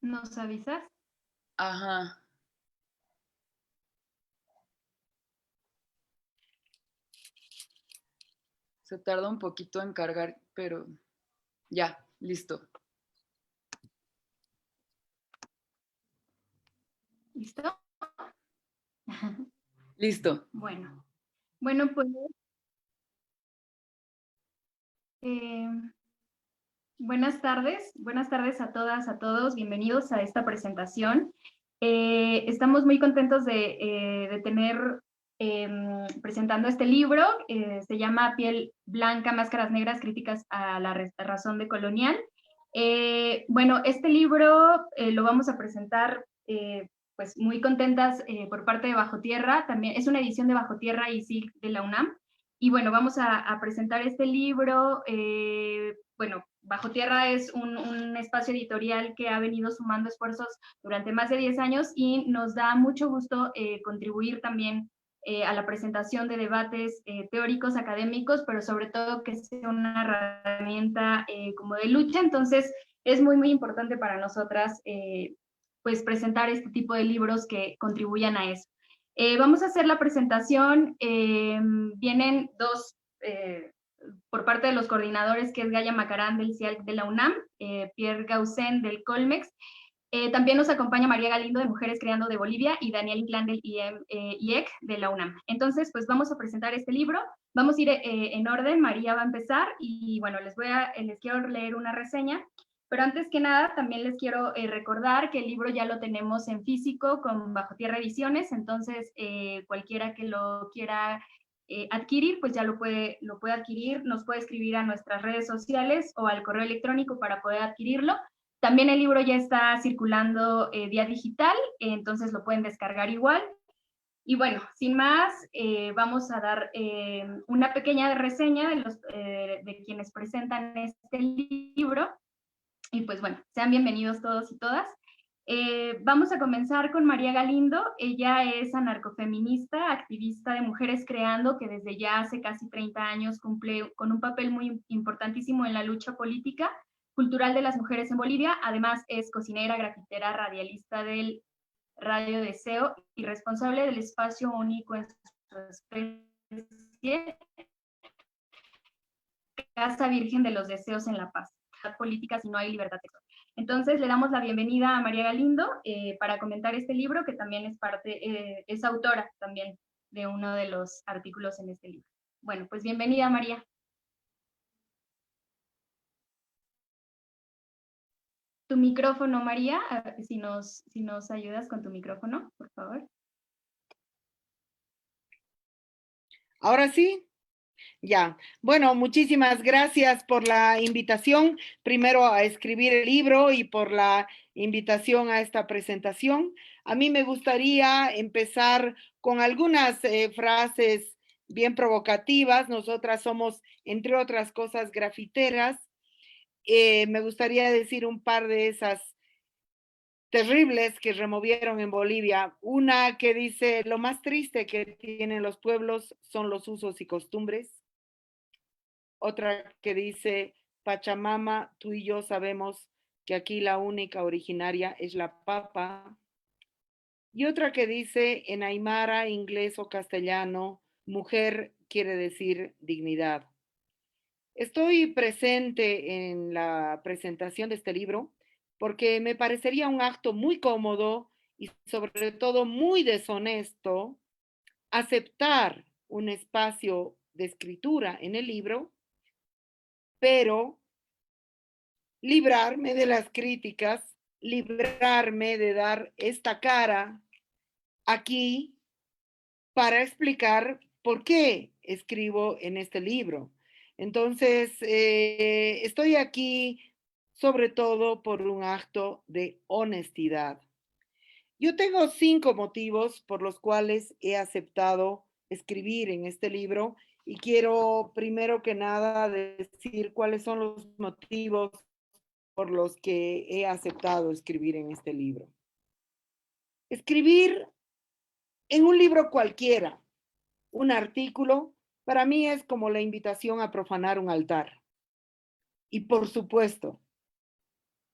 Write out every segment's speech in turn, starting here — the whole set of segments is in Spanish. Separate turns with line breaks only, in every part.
¿Nos avisas?
Ajá. Se tarda un poquito en cargar, pero ya, listo.
¿Listo?
Listo.
Bueno, bueno, pues eh, buenas tardes a todas, a todos, bienvenidos a esta presentación. Estamos muy contentos de tener presentando este libro, se llama Piel Blanca, Máscaras Negras, Críticas a la Razón de Colonial. Bueno, este libro lo vamos a presentar pues muy contentas por parte de Bajo Tierra, también es una edición de Bajo Tierra y SIG de la UNAM. Y bueno, vamos a presentar este libro. Bueno, Bajo Tierra es un espacio editorial que ha venido sumando esfuerzos durante más de 10 años y nos da mucho gusto contribuir también a la presentación de debates teóricos, académicos, pero sobre todo que sea una herramienta como de lucha. Entonces, es muy, muy importante para nosotras pues presentar este tipo de libros que contribuyan a eso. Vamos a hacer la presentación. Vienen dos por parte de los coordinadores, que es Gaya Macarán del CIALC de la UNAM, Pierre Gaussen del Colmex. También nos acompaña María Galindo de Mujeres Creando de Bolivia y Daniel Inclán del IEC de la UNAM. Entonces, pues vamos a presentar este libro. Vamos a ir en orden. María va a empezar y bueno, les quiero leer una reseña. Pero antes que nada, también les quiero recordar que el libro ya lo tenemos en físico con Bajo Tierra Ediciones, entonces cualquiera que lo quiera adquirir, pues ya lo puede adquirir, nos puede escribir a nuestras redes sociales o al correo electrónico para poder adquirirlo. También el libro ya está circulando vía digital, entonces lo pueden descargar igual. Y bueno, sin más, vamos a dar una pequeña reseña de quienes presentan este libro. Y pues bueno, sean bienvenidos todos y todas. Vamos a comenzar con María Galindo. Ella es anarcofeminista, activista de Mujeres Creando, que desde ya hace casi 30 años cumple con un papel muy importantísimo en la lucha política, cultural de las mujeres en Bolivia. Además es cocinera, grafitera, radialista del Radio Deseo y responsable del espacio único en su especie, Casa Virgen de los Deseos en La Paz. Política si no hay libertad sexual. Entonces le damos la bienvenida a María Galindo para comentar este libro, que también es autora también de uno de los artículos en este libro. Bueno, pues bienvenida, María. Tu micrófono, María, si nos ayudas con tu micrófono, por favor.
Ahora sí, ya. Bueno, muchísimas gracias por la invitación, primero a escribir el libro y por la invitación a esta presentación. A mí me gustaría empezar con algunas frases bien provocativas. Nosotras somos, entre otras cosas, grafiteras. Me gustaría decir un par de esas terribles que removieron en Bolivia. Una que dice, lo más triste que tienen los pueblos son los usos y costumbres. Otra que dice, Pachamama, tú y yo sabemos que aquí la única originaria es la papa. Y otra que dice, en aymara, inglés o castellano, mujer quiere decir dignidad. Estoy presente en la presentación de este libro porque me parecería un acto muy cómodo y sobre todo muy deshonesto aceptar un espacio de escritura en el libro, pero librarme de las críticas, librarme de dar esta cara aquí para explicar por qué escribo en este libro. Entonces, estoy aquí sobre todo por un acto de honestidad. Yo tengo 5 motivos por los cuales he aceptado escribir en este libro y quiero primero que nada decir cuáles son los motivos por los que he aceptado escribir en este libro. Escribir en un libro cualquiera, un artículo, para mí es como la invitación a profanar un altar. Y por supuesto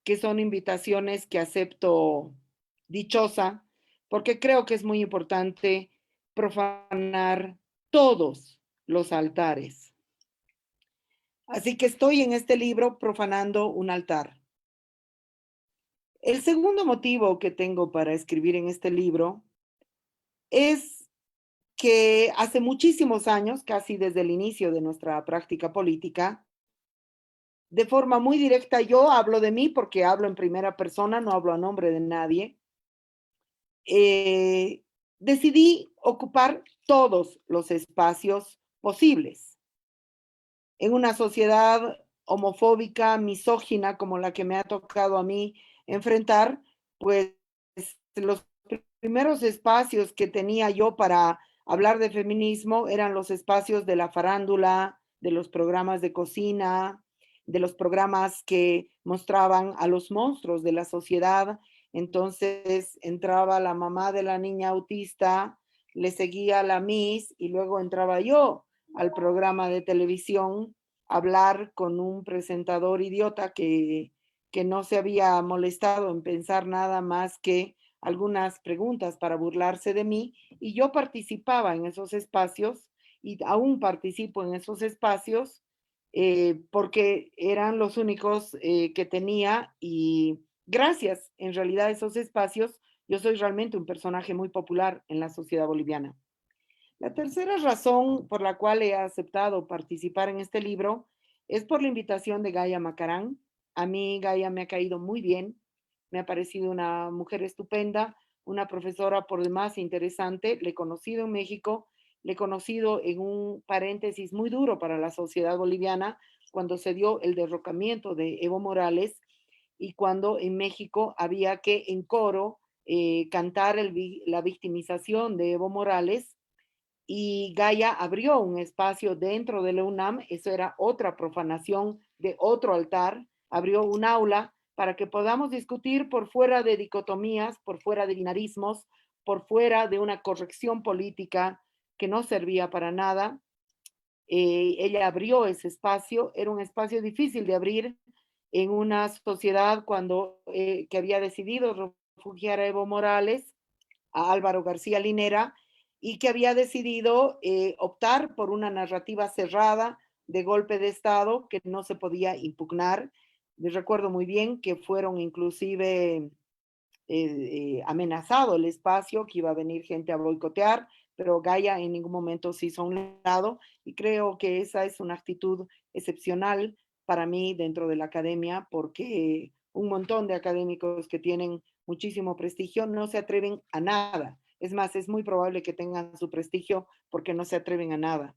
que son invitaciones que acepto dichosa, porque creo que es muy importante profanar todos los altares. Así que estoy en este libro profanando un altar. El segundo motivo que tengo para escribir en este libro es que hace muchísimos años, casi desde el inicio de nuestra práctica política, de forma muy directa, yo hablo de mí porque hablo en primera persona, no hablo a nombre de nadie, decidí ocupar todos los espacios posibles. En una sociedad homofóbica, misógina, como la que me ha tocado a mí enfrentar, pues los primeros espacios que tenía yo para hablar de feminismo eran los espacios de la farándula, de los programas de cocina, de los programas que mostraban a los monstruos de la sociedad. Entonces entraba la mamá de la niña autista, le seguía la Miss y luego entraba yo al programa de televisión a hablar con un presentador idiota que no se había molestado en pensar nada más que algunas preguntas para burlarse de mí, y yo participaba en esos espacios y aún participo en esos espacios porque eran los únicos que tenía, y gracias en realidad a esos espacios yo soy realmente un personaje muy popular en la sociedad boliviana. La tercera razón por la cual he aceptado participar en este libro es por la invitación de Gaia Macarán. A mí Gaia me ha caído muy bien, me ha parecido una mujer estupenda, una profesora por demás interesante. Le he conocido en México, le he conocido en un paréntesis muy duro para la sociedad boliviana, cuando se dio el derrocamiento de Evo Morales y cuando en México había que en coro cantar la victimización de Evo Morales, y Gaia abrió un espacio dentro de la UNAM. Eso era otra profanación de otro altar, abrió un aula para que podamos discutir por fuera de dicotomías, por fuera de binarismos, por fuera de una corrección política que no servía para nada. Ella abrió ese espacio, era un espacio difícil de abrir en una sociedad que había decidido refugiar a Evo Morales, a Álvaro García Linera, y que había decidido optar por una narrativa cerrada de golpe de Estado que no se podía impugnar. Les recuerdo muy bien que fueron inclusive amenazado el espacio, que iba a venir gente a boicotear, pero Gaia en ningún momento se hizo a un lado, y creo que esa es una actitud excepcional para mí dentro de la academia, porque un montón de académicos que tienen muchísimo prestigio no se atreven a nada. Es más, es muy probable que tengan su prestigio porque no se atreven a nada.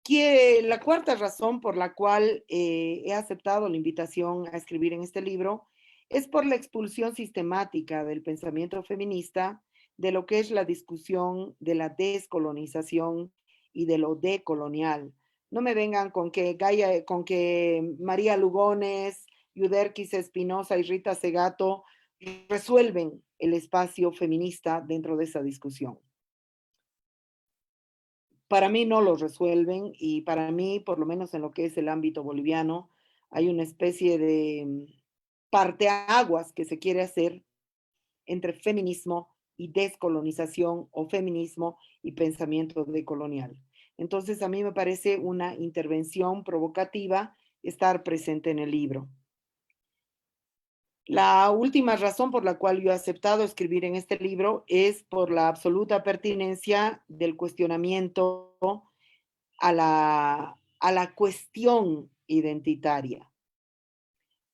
La cuarta razón por la cual he aceptado la invitación a escribir en este libro es por la expulsión sistemática del pensamiento feminista de lo que es la discusión de la descolonización y de lo decolonial. No me vengan con que María Lugones, Yuderquis Espinosa y Rita Segato resuelven el espacio feminista dentro de esa discusión. Para mí no lo resuelven, y para mí, por lo menos en lo que es el ámbito boliviano, hay una especie de parteaguas que se quiere hacer entre feminismo y descolonización, o feminismo y pensamiento decolonial. Entonces, a mí me parece una intervención provocativa estar presente en el libro. La última razón por la cual yo he aceptado escribir en este libro es por la absoluta pertinencia del cuestionamiento a la cuestión identitaria,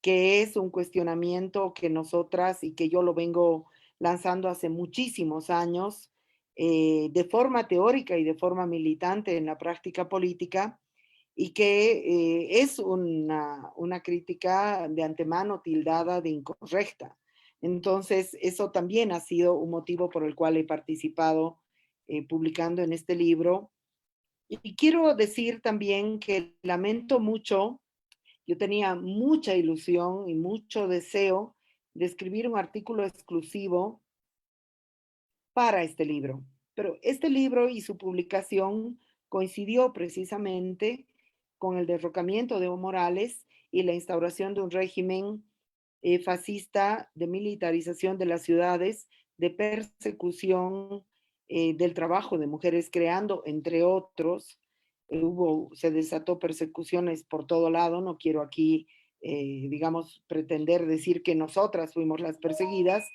que es un cuestionamiento que nosotras, y que yo lo vengo lanzando hace muchísimos años, de forma teórica y de forma militante en la práctica política, y que es una crítica de antemano tildada de incorrecta. Entonces, eso también ha sido un motivo por el cual he participado publicando en este libro. Y quiero decir también que lamento mucho, yo tenía mucha ilusión y mucho deseo de escribir un artículo exclusivo para este libro, pero este libro y su publicación coincidió precisamente con el derrocamiento de Evo Morales y la instauración de un régimen fascista, de militarización de las ciudades, de persecución del trabajo de mujeres creando, entre otros. Se desató persecuciones por todo lado, no quiero aquí, digamos, pretender decir que nosotras fuimos las perseguidas,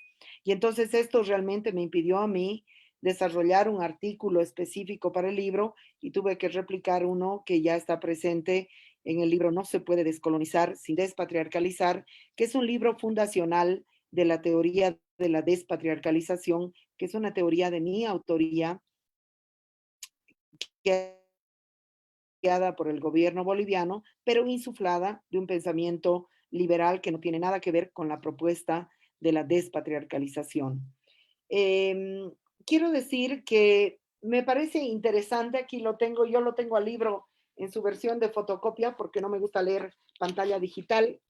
y entonces esto realmente me impidió a mí desarrollar un artículo específico para el libro y tuve que replicar uno que ya está presente en el libro No se puede descolonizar sin despatriarcalizar, que es un libro fundacional de la teoría de la despatriarcalización, que es una teoría de mi autoría, que creada por el gobierno boliviano, pero insuflada de un pensamiento liberal que no tiene nada que ver con la propuesta de la despatriarcalización. Eh, Quiero decir que me parece interesante, aquí lo tengo, yo lo tengo al libro en su versión de fotocopia porque no me gusta leer pantalla digital.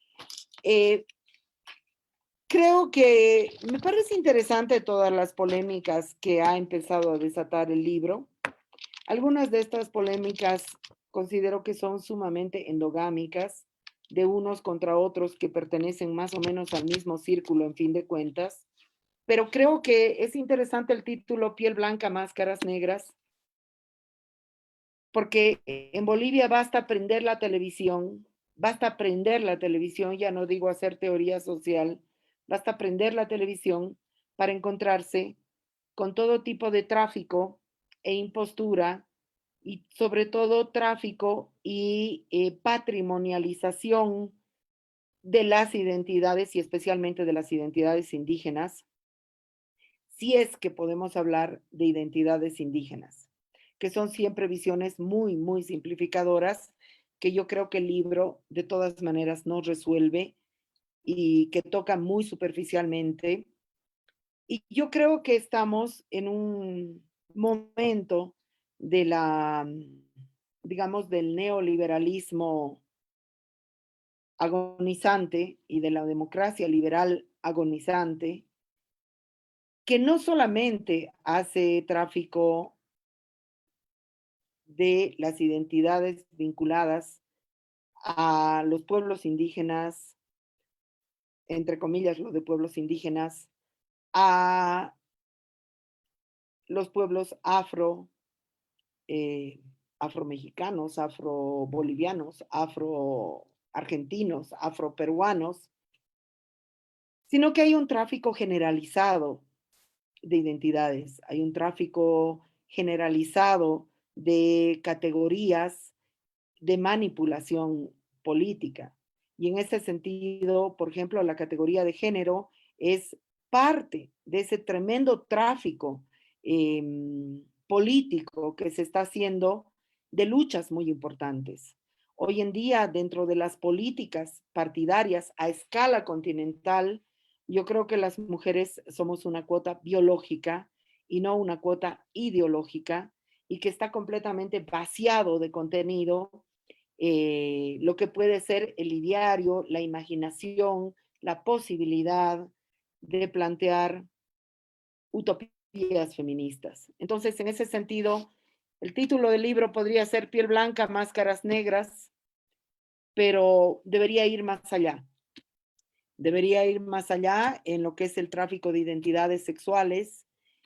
Creo que me parece interesante todas las polémicas que ha empezado a desatar el libro. Algunas de estas polémicas considero que son sumamente endogámicas, de unos contra otros que pertenecen más o menos al mismo círculo en fin de cuentas. Pero creo que es interesante el título Piel Blanca, Máscaras Negras, porque en Bolivia basta prender la televisión, ya no digo hacer teoría social, basta prender la televisión para encontrarse con todo tipo de tráfico e impostura y sobre todo tráfico y patrimonialización de las identidades y especialmente de las identidades indígenas, si es que podemos hablar de identidades indígenas, que son siempre visiones muy, muy simplificadoras, que yo creo que el libro de todas maneras no resuelve y que toca muy superficialmente. Y yo creo que estamos en un momento de la, digamos, del neoliberalismo agonizante y de la democracia liberal agonizante, que no solamente hace tráfico de las identidades vinculadas a los pueblos indígenas, entre comillas, lo de pueblos indígenas, a los pueblos eh, afromexicanos, afrobolivianos, afroargentinos, afroperuanos, sino que hay un tráfico generalizado de identidades, hay un tráfico generalizado de categorías de manipulación política. Y en ese sentido, por ejemplo, la categoría de género es parte de ese tremendo tráfico político que se está haciendo de luchas muy importantes. Hoy en día, dentro de las políticas partidarias a escala continental, yo creo que las mujeres somos una cuota biológica y no una cuota ideológica y que está completamente vaciado de contenido lo que puede ser el ideario, la imaginación, la posibilidad de plantear utopías feministas. Entonces, en ese sentido, el título del libro podría ser Piel Blanca, Máscaras Negras, pero debería ir más allá. Debería ir más allá en lo que es el tráfico de identidades sexuales,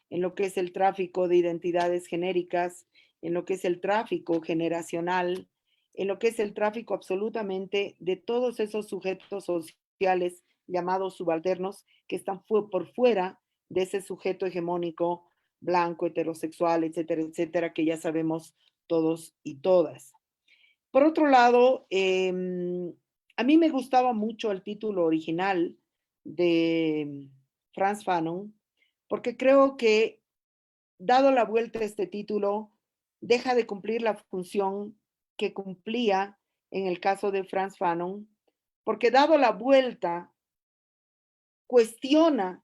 en lo que es el tráfico de identidades genéricas, en lo que es el tráfico generacional, en lo que es el tráfico absolutamente de todos esos sujetos sociales llamados subalternos que están por fuera de ese sujeto hegemónico blanco, heterosexual, etcétera, etcétera, que ya sabemos todos y todas. Por otro lado, a mí me gustaba mucho el título original de Frantz Fanon, porque creo que, dado la vuelta a este título, deja de cumplir la función que cumplía en el caso de Frantz Fanon, porque dado la vuelta, cuestiona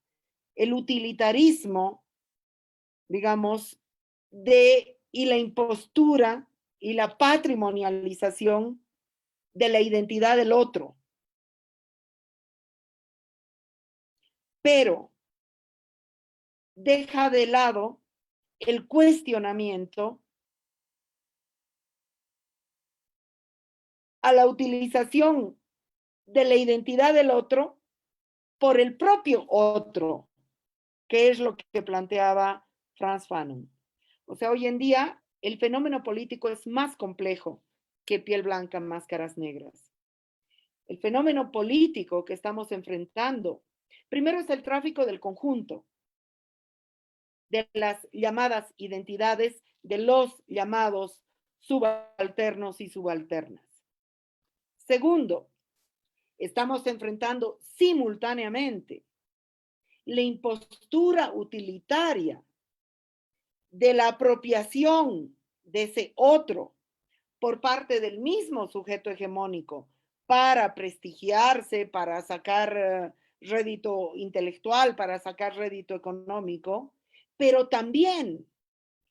el utilitarismo, digamos, y la impostura y la patrimonialización de la identidad del otro. Pero deja de lado el cuestionamiento a la utilización de la identidad del otro por el propio otro, que es lo que planteaba Frantz Fanon. O sea, hoy en día el fenómeno político es más complejo que Piel Blanca, Máscaras Negras. El fenómeno político que estamos enfrentando, primero es el tráfico del conjunto, de las llamadas identidades, de los llamados subalternos y subalternas. Segundo, estamos enfrentando simultáneamente la impostura utilitaria de la apropiación de ese otro por parte del mismo sujeto hegemónico para prestigiarse, para sacar rédito intelectual, para sacar rédito económico, pero también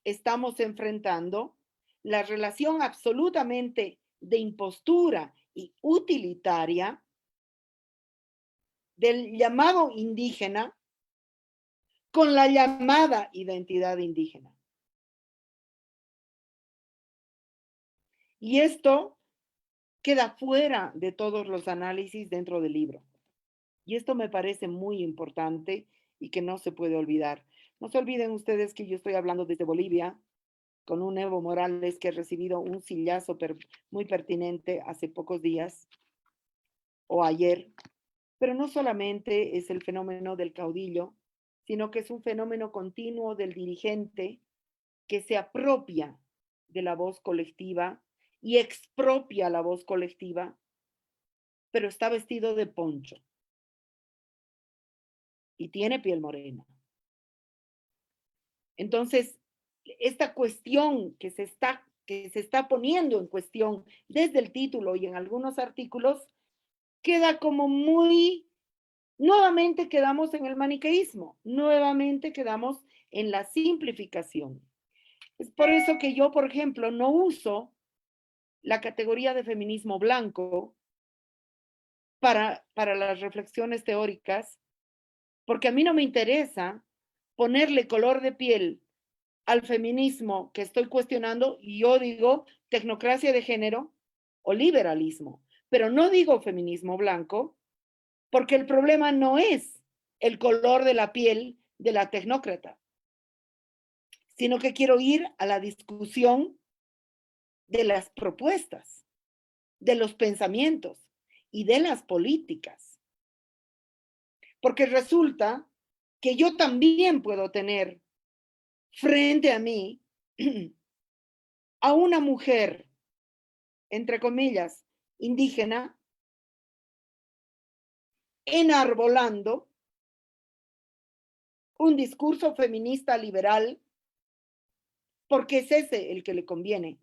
estamos enfrentando la relación absolutamente de impostura y utilitaria del llamado indígena con la llamada identidad indígena. Y esto queda fuera de todos los análisis dentro del libro. Y esto me parece muy importante y que no se puede olvidar. No se olviden ustedes que yo estoy hablando desde Bolivia con un Evo Morales que ha recibido un sillazo muy pertinente hace pocos días o ayer. Pero no solamente es el fenómeno del caudillo, sino que es un fenómeno continuo del dirigente que se apropia de la voz colectiva y expropia la voz colectiva, pero está vestido de poncho y tiene piel morena. Entonces, esta cuestión que se está poniendo en cuestión desde el título y en algunos artículos, queda como muy, nuevamente quedamos en el maniqueísmo, nuevamente quedamos en la simplificación. Es por eso que yo, por ejemplo, no uso la categoría de feminismo blanco para las reflexiones teóricas, porque a mí no me interesa ponerle color de piel al feminismo que estoy cuestionando, y yo digo tecnocracia de género o liberalismo, pero no digo feminismo blanco, porque el problema no es el color de la piel de la tecnócrata, sino que quiero ir a la discusión de las propuestas, de los pensamientos y de las políticas. Porque resulta que yo también puedo tener frente a mí a una mujer, entre comillas, indígena, enarbolando un discurso feminista liberal, porque es ese el que le conviene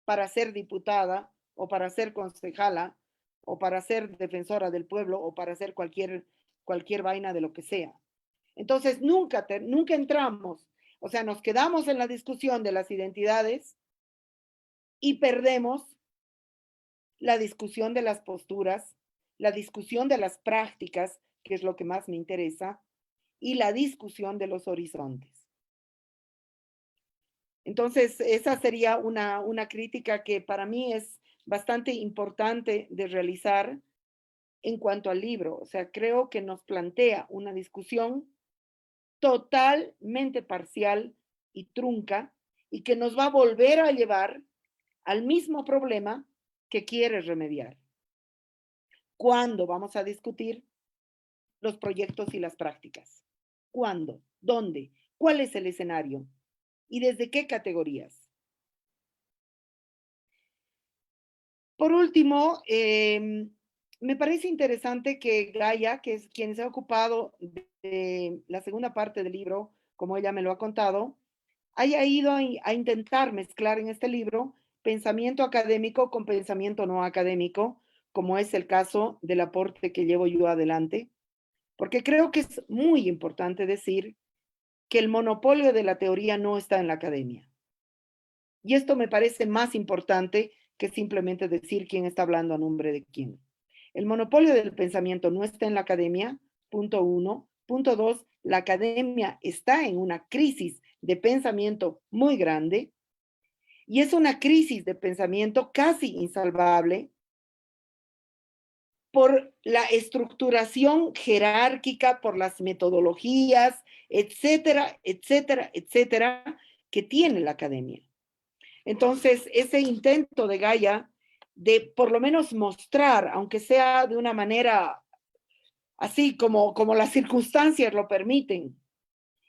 para ser diputada o para ser concejala o para ser defensora del pueblo o para hacer cualquier vaina de lo que sea. Entonces nunca entramos, o sea, nos quedamos en la discusión de las identidades y perdemos la discusión de las posturas, la discusión de las prácticas, que es lo que más me interesa, y la discusión de los horizontes. Entonces, esa sería una crítica que para mí es bastante importante de realizar en cuanto al libro. O sea, creo que nos plantea una discusión totalmente parcial y trunca y que nos va a volver a llevar al mismo problema que quiere remediar. ¿Cuándo vamos a discutir los proyectos y las prácticas? ¿Cuándo? ¿Dónde? ¿Cuál es el escenario? ¿Y desde qué categorías? Por último, me parece interesante que Gaia, que es quien se ha ocupado de la segunda parte del libro, como ella me lo ha contado, haya ido a intentar mezclar en este libro pensamiento académico con pensamiento no académico, como es el caso del aporte que llevo yo adelante, porque creo que es muy importante decir que el monopolio de la teoría no está en la academia. Y esto me parece más importante que simplemente decir quién está hablando a nombre de quién. El monopolio del pensamiento no está en la academia, punto 1. Punto 2, la academia está en una crisis de pensamiento muy grande y es una crisis de pensamiento casi insalvable por la estructuración jerárquica, por las metodologías, etcétera, etcétera, etcétera, que tiene la academia. Entonces, ese intento de Gaia de por lo menos mostrar, aunque sea de una manera así como las circunstancias lo permiten,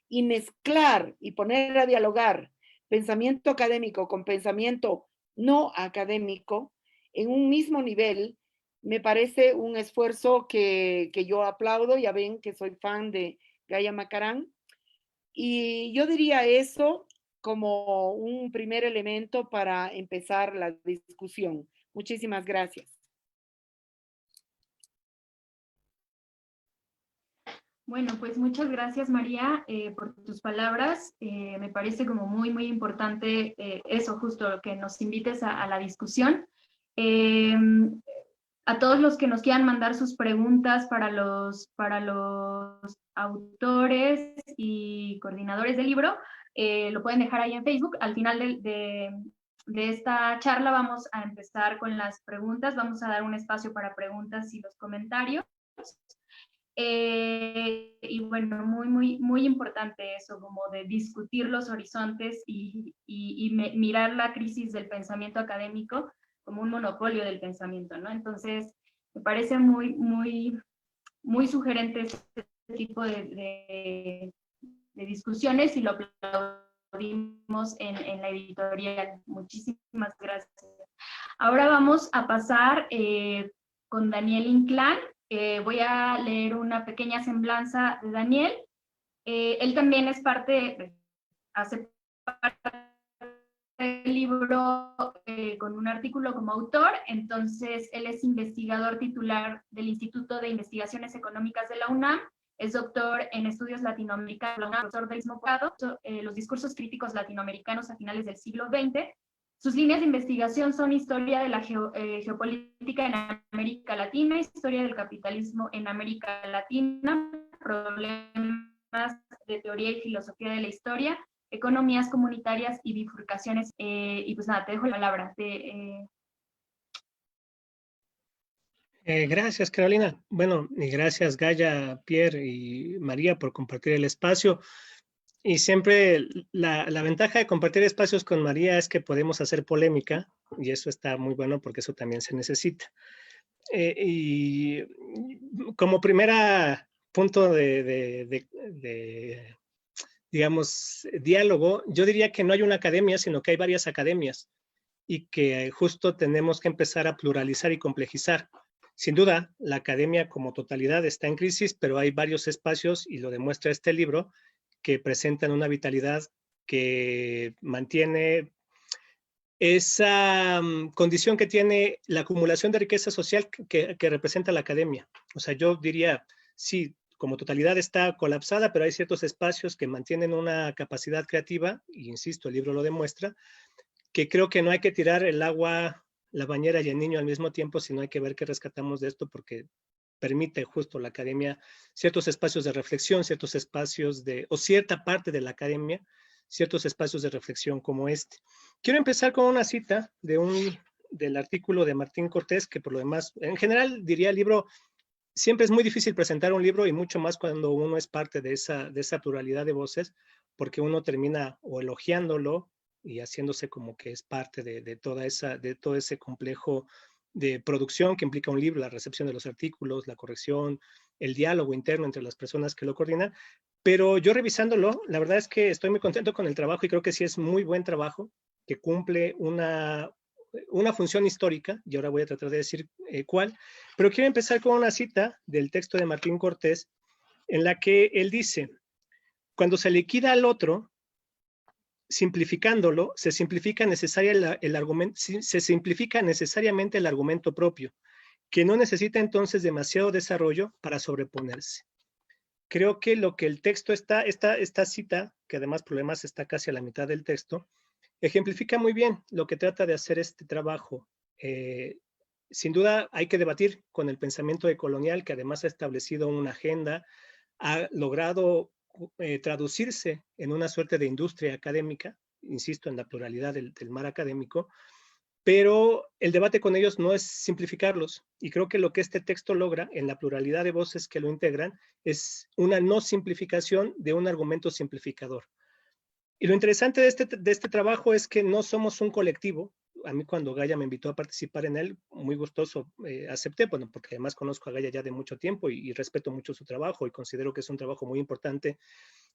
y mezclar y poner a dialogar pensamiento académico con pensamiento no académico en un mismo nivel, me parece un esfuerzo que yo aplaudo. Ya ven que soy fan de Gaia Macarán. Y yo diría eso como un primer elemento para empezar la discusión. Muchísimas gracias.
Bueno, pues muchas gracias, María, por tus palabras. Me parece como muy, muy importante eso, justo lo que nos invites a la discusión. A todos los que nos quieran mandar sus preguntas para los autores y coordinadores del libro, lo pueden dejar ahí en Facebook. Al final de esta charla vamos a empezar con las preguntas. Vamos a dar un espacio para preguntas y los comentarios. Y bueno, muy, muy, muy importante eso, como de discutir los horizontes y mirar la crisis del pensamiento académico como un monopolio del pensamiento, ¿no? Entonces, me parece muy, muy, muy sugerente este tipo de discusiones y lo aplaudimos en la editorial. Muchísimas gracias. Ahora vamos a pasar con Daniel Inclán. Voy a leer una pequeña semblanza de Daniel. Él también es hace parte del libro con un artículo como autor. Entonces, él es investigador titular del Instituto de Investigaciones Económicas de la UNAM, es doctor en estudios latinoamericanos, profesor del mismo grado, los discursos críticos latinoamericanos a finales del siglo XX. Sus líneas de investigación son historia de la geopolítica en América Latina, historia del capitalismo en América Latina, problemas de teoría y filosofía de la historia, economías comunitarias y bifurcaciones. Y pues nada, te dejo la palabra.
Gracias, Carolina. Bueno, y gracias, Gaia, Pierre y María, por compartir el espacio. Y siempre la ventaja de compartir espacios con María es que podemos hacer polémica, y eso está muy bueno porque eso también se necesita. Y como primera punto digamos, diálogo, yo diría que no hay una academia, sino que hay varias academias y que justo tenemos que empezar a pluralizar y complejizar. Sin duda, la academia como totalidad está en crisis, pero hay varios espacios, y lo demuestra este libro, que presentan una vitalidad que mantiene esa condición que tiene la acumulación de riqueza social que representa la academia. O sea, yo diría, sí, como totalidad está colapsada, pero hay ciertos espacios que mantienen una capacidad creativa, y insisto, el libro lo demuestra, que creo que no hay que tirar el agua, la bañera y el niño al mismo tiempo, sino hay que ver qué rescatamos de esto, porque permite justo la academia ciertos espacios de reflexión, ciertos espacios o cierta parte de la academia, ciertos espacios de reflexión como este. Quiero empezar con una cita del artículo de Martín Cortés, que por lo demás, en general diría el libro, siempre es muy difícil presentar un libro, y mucho más cuando uno es parte de esa pluralidad de voces, porque uno termina o elogiándolo y haciéndose como que es parte de todo ese complejo de producción que implica un libro, la recepción de los artículos, la corrección, el diálogo interno entre las personas que lo coordinan. Pero yo revisándolo, la verdad es que estoy muy contento con el trabajo y creo que sí es muy buen trabajo, que cumple una función histórica, y ahora voy a tratar de decir cuál, pero quiero empezar con una cita del texto de Martín Cortés, en la que él dice: cuando se liquida al otro, simplificándolo, se simplifica necesariamente el argumento propio, que no necesita entonces demasiado desarrollo para sobreponerse. Creo que lo que el texto esta cita, que además problemas está casi a la mitad del texto, ejemplifica muy bien lo que trata de hacer este trabajo. Sin duda hay que debatir con el pensamiento decolonial, que además ha establecido una agenda, ha logrado traducirse en una suerte de industria académica, insisto, en la pluralidad del mar académico, pero el debate con ellos no es simplificarlos. Y creo que lo que este texto logra, en la pluralidad de voces que lo integran, es una no simplificación de un argumento simplificador. Y lo interesante de este trabajo es que no somos un colectivo. A mí cuando Gaia me invitó a participar en él, muy gustoso acepté, bueno, porque además conozco a Gaia ya de mucho tiempo y respeto mucho su trabajo y considero que es un trabajo muy importante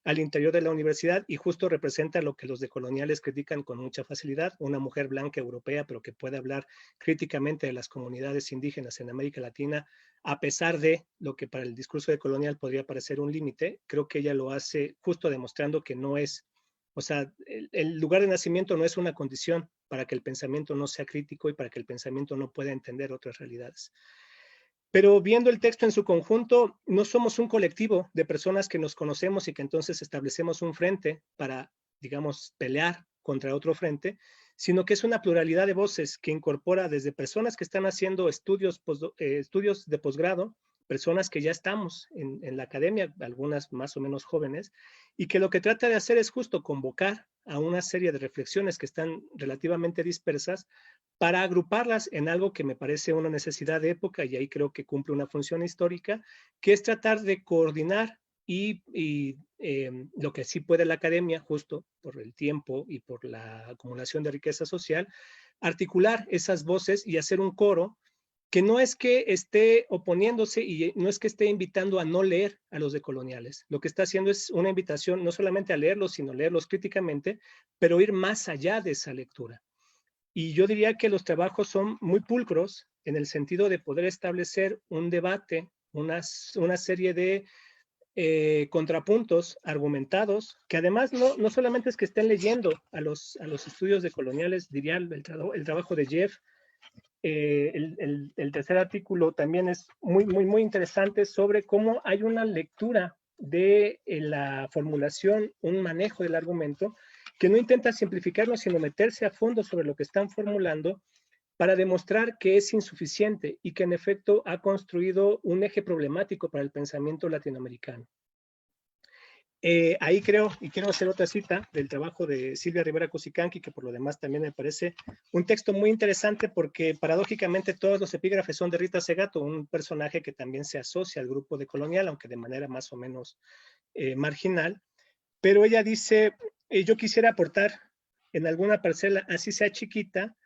al interior de la universidad y justo representa lo que los decoloniales critican con mucha facilidad, una mujer blanca europea, pero que puede hablar críticamente de las comunidades indígenas en América Latina, a pesar de lo que para el discurso decolonial podría parecer un límite. Creo que ella lo hace justo demostrando que no es, o sea, el lugar de nacimiento no es una condición para que el pensamiento no sea crítico y para que el pensamiento no pueda entender otras realidades. Pero viendo el texto en su conjunto, no somos un colectivo de personas que nos conocemos y que entonces establecemos un frente para, digamos, pelear contra otro frente, sino que es una pluralidad de voces que incorpora desde personas que están haciendo estudios de posgrado, personas que ya estamos en la academia, algunas más o menos jóvenes, y que lo que trata de hacer es justo convocar a una serie de reflexiones que están relativamente dispersas para agruparlas en algo que me parece una necesidad de época, y ahí creo que cumple una función histórica, que es tratar de coordinar y lo que sí puede la academia, justo por el tiempo y por la acumulación de riqueza social, articular esas voces y hacer un coro que no es que esté oponiéndose y no es que esté invitando a no leer a los decoloniales. Lo que está haciendo es una invitación no solamente a leerlos, sino leerlos críticamente, pero ir más allá de esa lectura. Y yo diría que los trabajos son muy pulcros en el sentido de poder establecer un debate, una serie de contrapuntos argumentados, que además no solamente es que estén leyendo a los estudios decoloniales, diría el trabajo de Jeff. El tercer artículo también es muy interesante sobre cómo hay una lectura de la formulación, un manejo del argumento, que no intenta simplificarlo, sino meterse a fondo sobre lo que están formulando para demostrar que es insuficiente y que en efecto ha construido un eje problemático para el pensamiento latinoamericano. Ahí creo, y quiero hacer otra cita del trabajo de Silvia Rivera Cusicanqui, que por lo demás también me parece un texto muy interesante porque paradójicamente todos los epígrafes son de Rita Segato, un personaje que también se asocia al grupo decolonial, aunque de manera más o menos marginal. Pero ella dice, yo quisiera aportar en alguna parcela, así sea chiquita,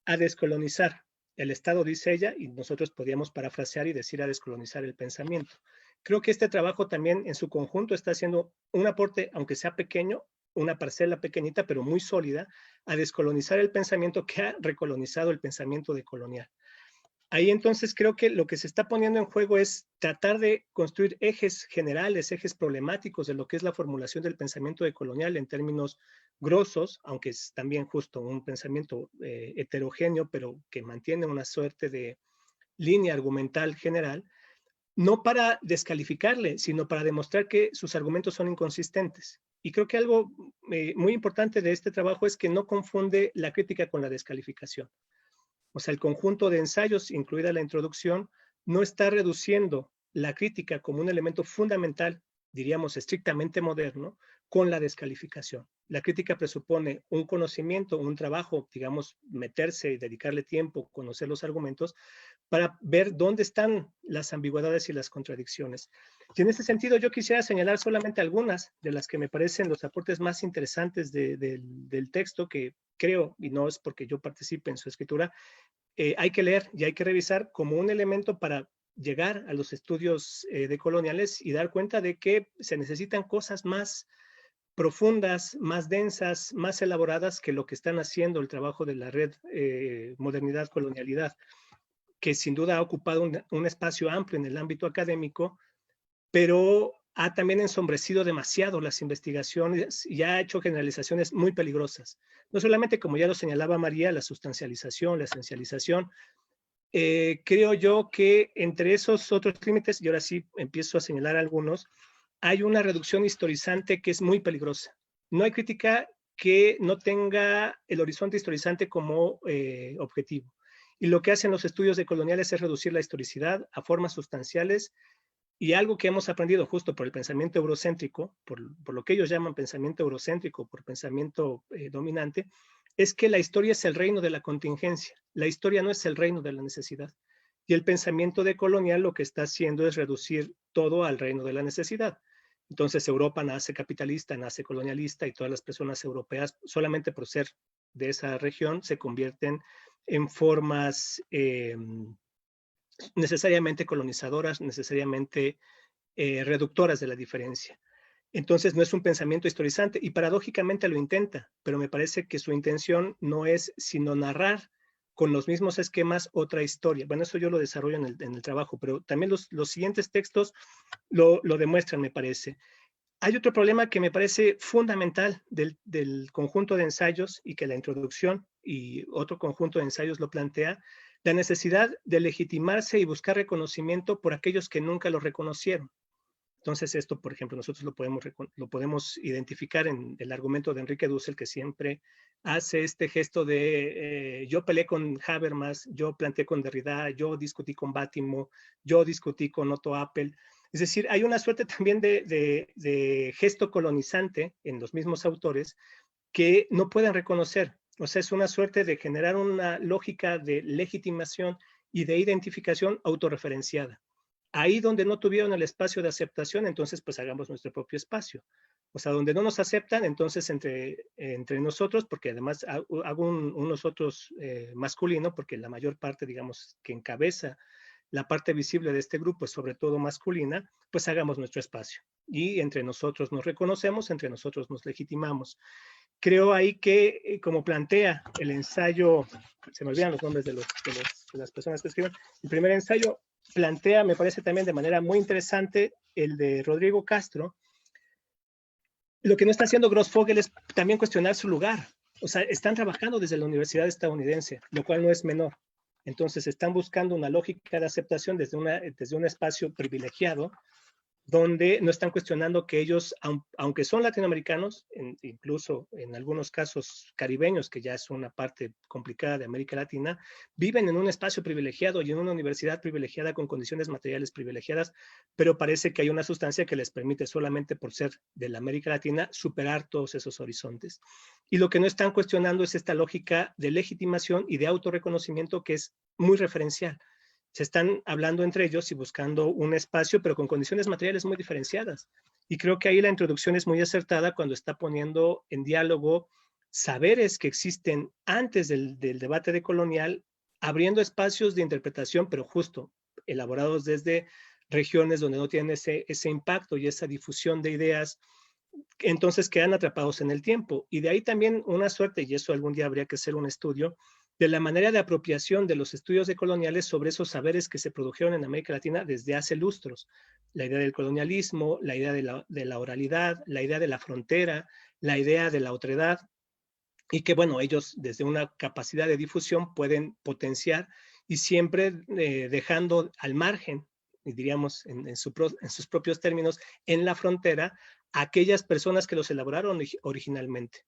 a descolonizar. El Estado, dice ella, y nosotros podríamos parafrasear y decir a descolonizar el pensamiento. Creo que este trabajo también en su conjunto está haciendo un aporte, aunque sea pequeño, una parcela pequeñita, pero muy sólida, a descolonizar el pensamiento que ha recolonizado el pensamiento decolonial. Ahí entonces creo que lo que se está poniendo en juego es tratar de construir ejes generales, ejes problemáticos de lo que es la formulación del pensamiento decolonial en términos grosos, aunque es también justo un pensamiento heterogéneo, pero que mantiene una suerte de línea argumental general, no para descalificarle, sino para demostrar que sus argumentos son inconsistentes. Y creo que algo muy importante de este trabajo es que no confunde la crítica con la descalificación. O sea, el conjunto de ensayos, incluida la introducción, no está reduciendo la crítica como un elemento fundamental, diríamos estrictamente moderno, con la descalificación. La crítica presupone un conocimiento, un trabajo, digamos, meterse y dedicarle tiempo, conocer los argumentos, para ver dónde están las ambigüedades y las contradicciones. Y en ese sentido yo quisiera señalar solamente algunas de las que me parecen los aportes más interesantes del texto, que creo, y no es porque yo participe en su escritura, hay que leer y hay que revisar como un elemento para llegar a los estudios decoloniales y dar cuenta de que se necesitan cosas más profundas, más densas, más elaboradas que lo que están haciendo el trabajo de la red Modernidad Colonialidad, que sin duda ha ocupado un espacio amplio en el ámbito académico, pero ha también ensombrecido demasiado las investigaciones y ha hecho generalizaciones muy peligrosas. No solamente, como ya lo señalaba María, la sustancialización, la esencialización. Creo yo que entre esos otros límites, y ahora sí empiezo a señalar algunos, hay una reducción historizante que es muy peligrosa. No hay crítica que no tenga el horizonte historizante como objetivo. Y lo que hacen los estudios decoloniales es reducir la historicidad a formas sustanciales, y algo que hemos aprendido justo por el pensamiento eurocéntrico, por lo que ellos llaman pensamiento eurocéntrico, por pensamiento dominante, es que la historia es el reino de la contingencia. La historia no es el reino de la necesidad. Y el pensamiento decolonial lo que está haciendo es reducir todo al reino de la necesidad. Entonces Europa nace capitalista, nace colonialista y todas las personas europeas, solamente por ser de esa región, se convierten en formas necesariamente colonizadoras, necesariamente reductoras de la diferencia. Entonces no es un pensamiento historizante y paradójicamente lo intenta, pero me parece que su intención no es sino narrar con los mismos esquemas otra historia. Bueno, eso yo lo desarrollo en el trabajo, pero también los siguientes textos lo demuestran, me parece. Hay otro problema que me parece fundamental del conjunto de ensayos y que la introducción y otro conjunto de ensayos lo plantea, la necesidad de legitimarse y buscar reconocimiento por aquellos que nunca lo reconocieron. Entonces esto, por ejemplo, nosotros lo podemos identificar en el argumento de Enrique Dussel, que siempre hace este gesto de yo peleé con Habermas, yo planteé con Derrida, yo discutí con Bátimo, yo discutí con Otto Appel. Es decir, hay una suerte también de gesto colonizante en los mismos autores que no pueden reconocer. O sea, es una suerte de generar una lógica de legitimación y de identificación autorreferenciada. Ahí donde no tuvieron el espacio de aceptación, entonces pues hagamos nuestro propio espacio. O sea, donde no nos aceptan, entonces entre nosotros, porque además hago un nosotros masculino, porque la mayor parte, digamos, que encabeza la parte visible de este grupo es sobre todo masculina, pues hagamos nuestro espacio. Y entre nosotros nos reconocemos, entre nosotros nos legitimamos. Creo ahí que, como plantea el ensayo, se me olvidan los nombres de las personas que escriben, el primer ensayo plantea, me parece también de manera muy interesante, el de Rodrigo Castro. Lo que no está haciendo Grossfogel es también cuestionar su lugar. O sea, están trabajando desde la universidad estadounidense, lo cual no es menor. Entonces están buscando una lógica de aceptación desde un espacio privilegiado, donde no están cuestionando que ellos, aunque son latinoamericanos, incluso en algunos casos caribeños, que ya es una parte complicada de América Latina, viven en un espacio privilegiado y en una universidad privilegiada con condiciones materiales privilegiadas, pero parece que hay una sustancia que les permite solamente por ser de la América Latina superar todos esos horizontes. Y lo que no están cuestionando es esta lógica de legitimación y de autorreconocimiento que es muy referencial. Se están hablando entre ellos y buscando un espacio, pero con condiciones materiales muy diferenciadas. Y creo que ahí la introducción es muy acertada cuando está poniendo en diálogo saberes que existen antes del debate decolonial, abriendo espacios de interpretación, pero justo elaborados desde regiones donde no tienen ese impacto y esa difusión de ideas, entonces quedan atrapados en el tiempo. Y de ahí también una suerte, y eso algún día habría que hacer un estudio, de la manera de apropiación de los estudios decoloniales sobre esos saberes que se produjeron en América Latina desde hace lustros. La idea del colonialismo, la idea de la oralidad, la idea de la frontera, la idea de la otredad, y que, bueno, ellos desde una capacidad de difusión pueden potenciar y siempre dejando al margen, y diríamos en sus propios términos, en la frontera, a aquellas personas que los elaboraron originalmente.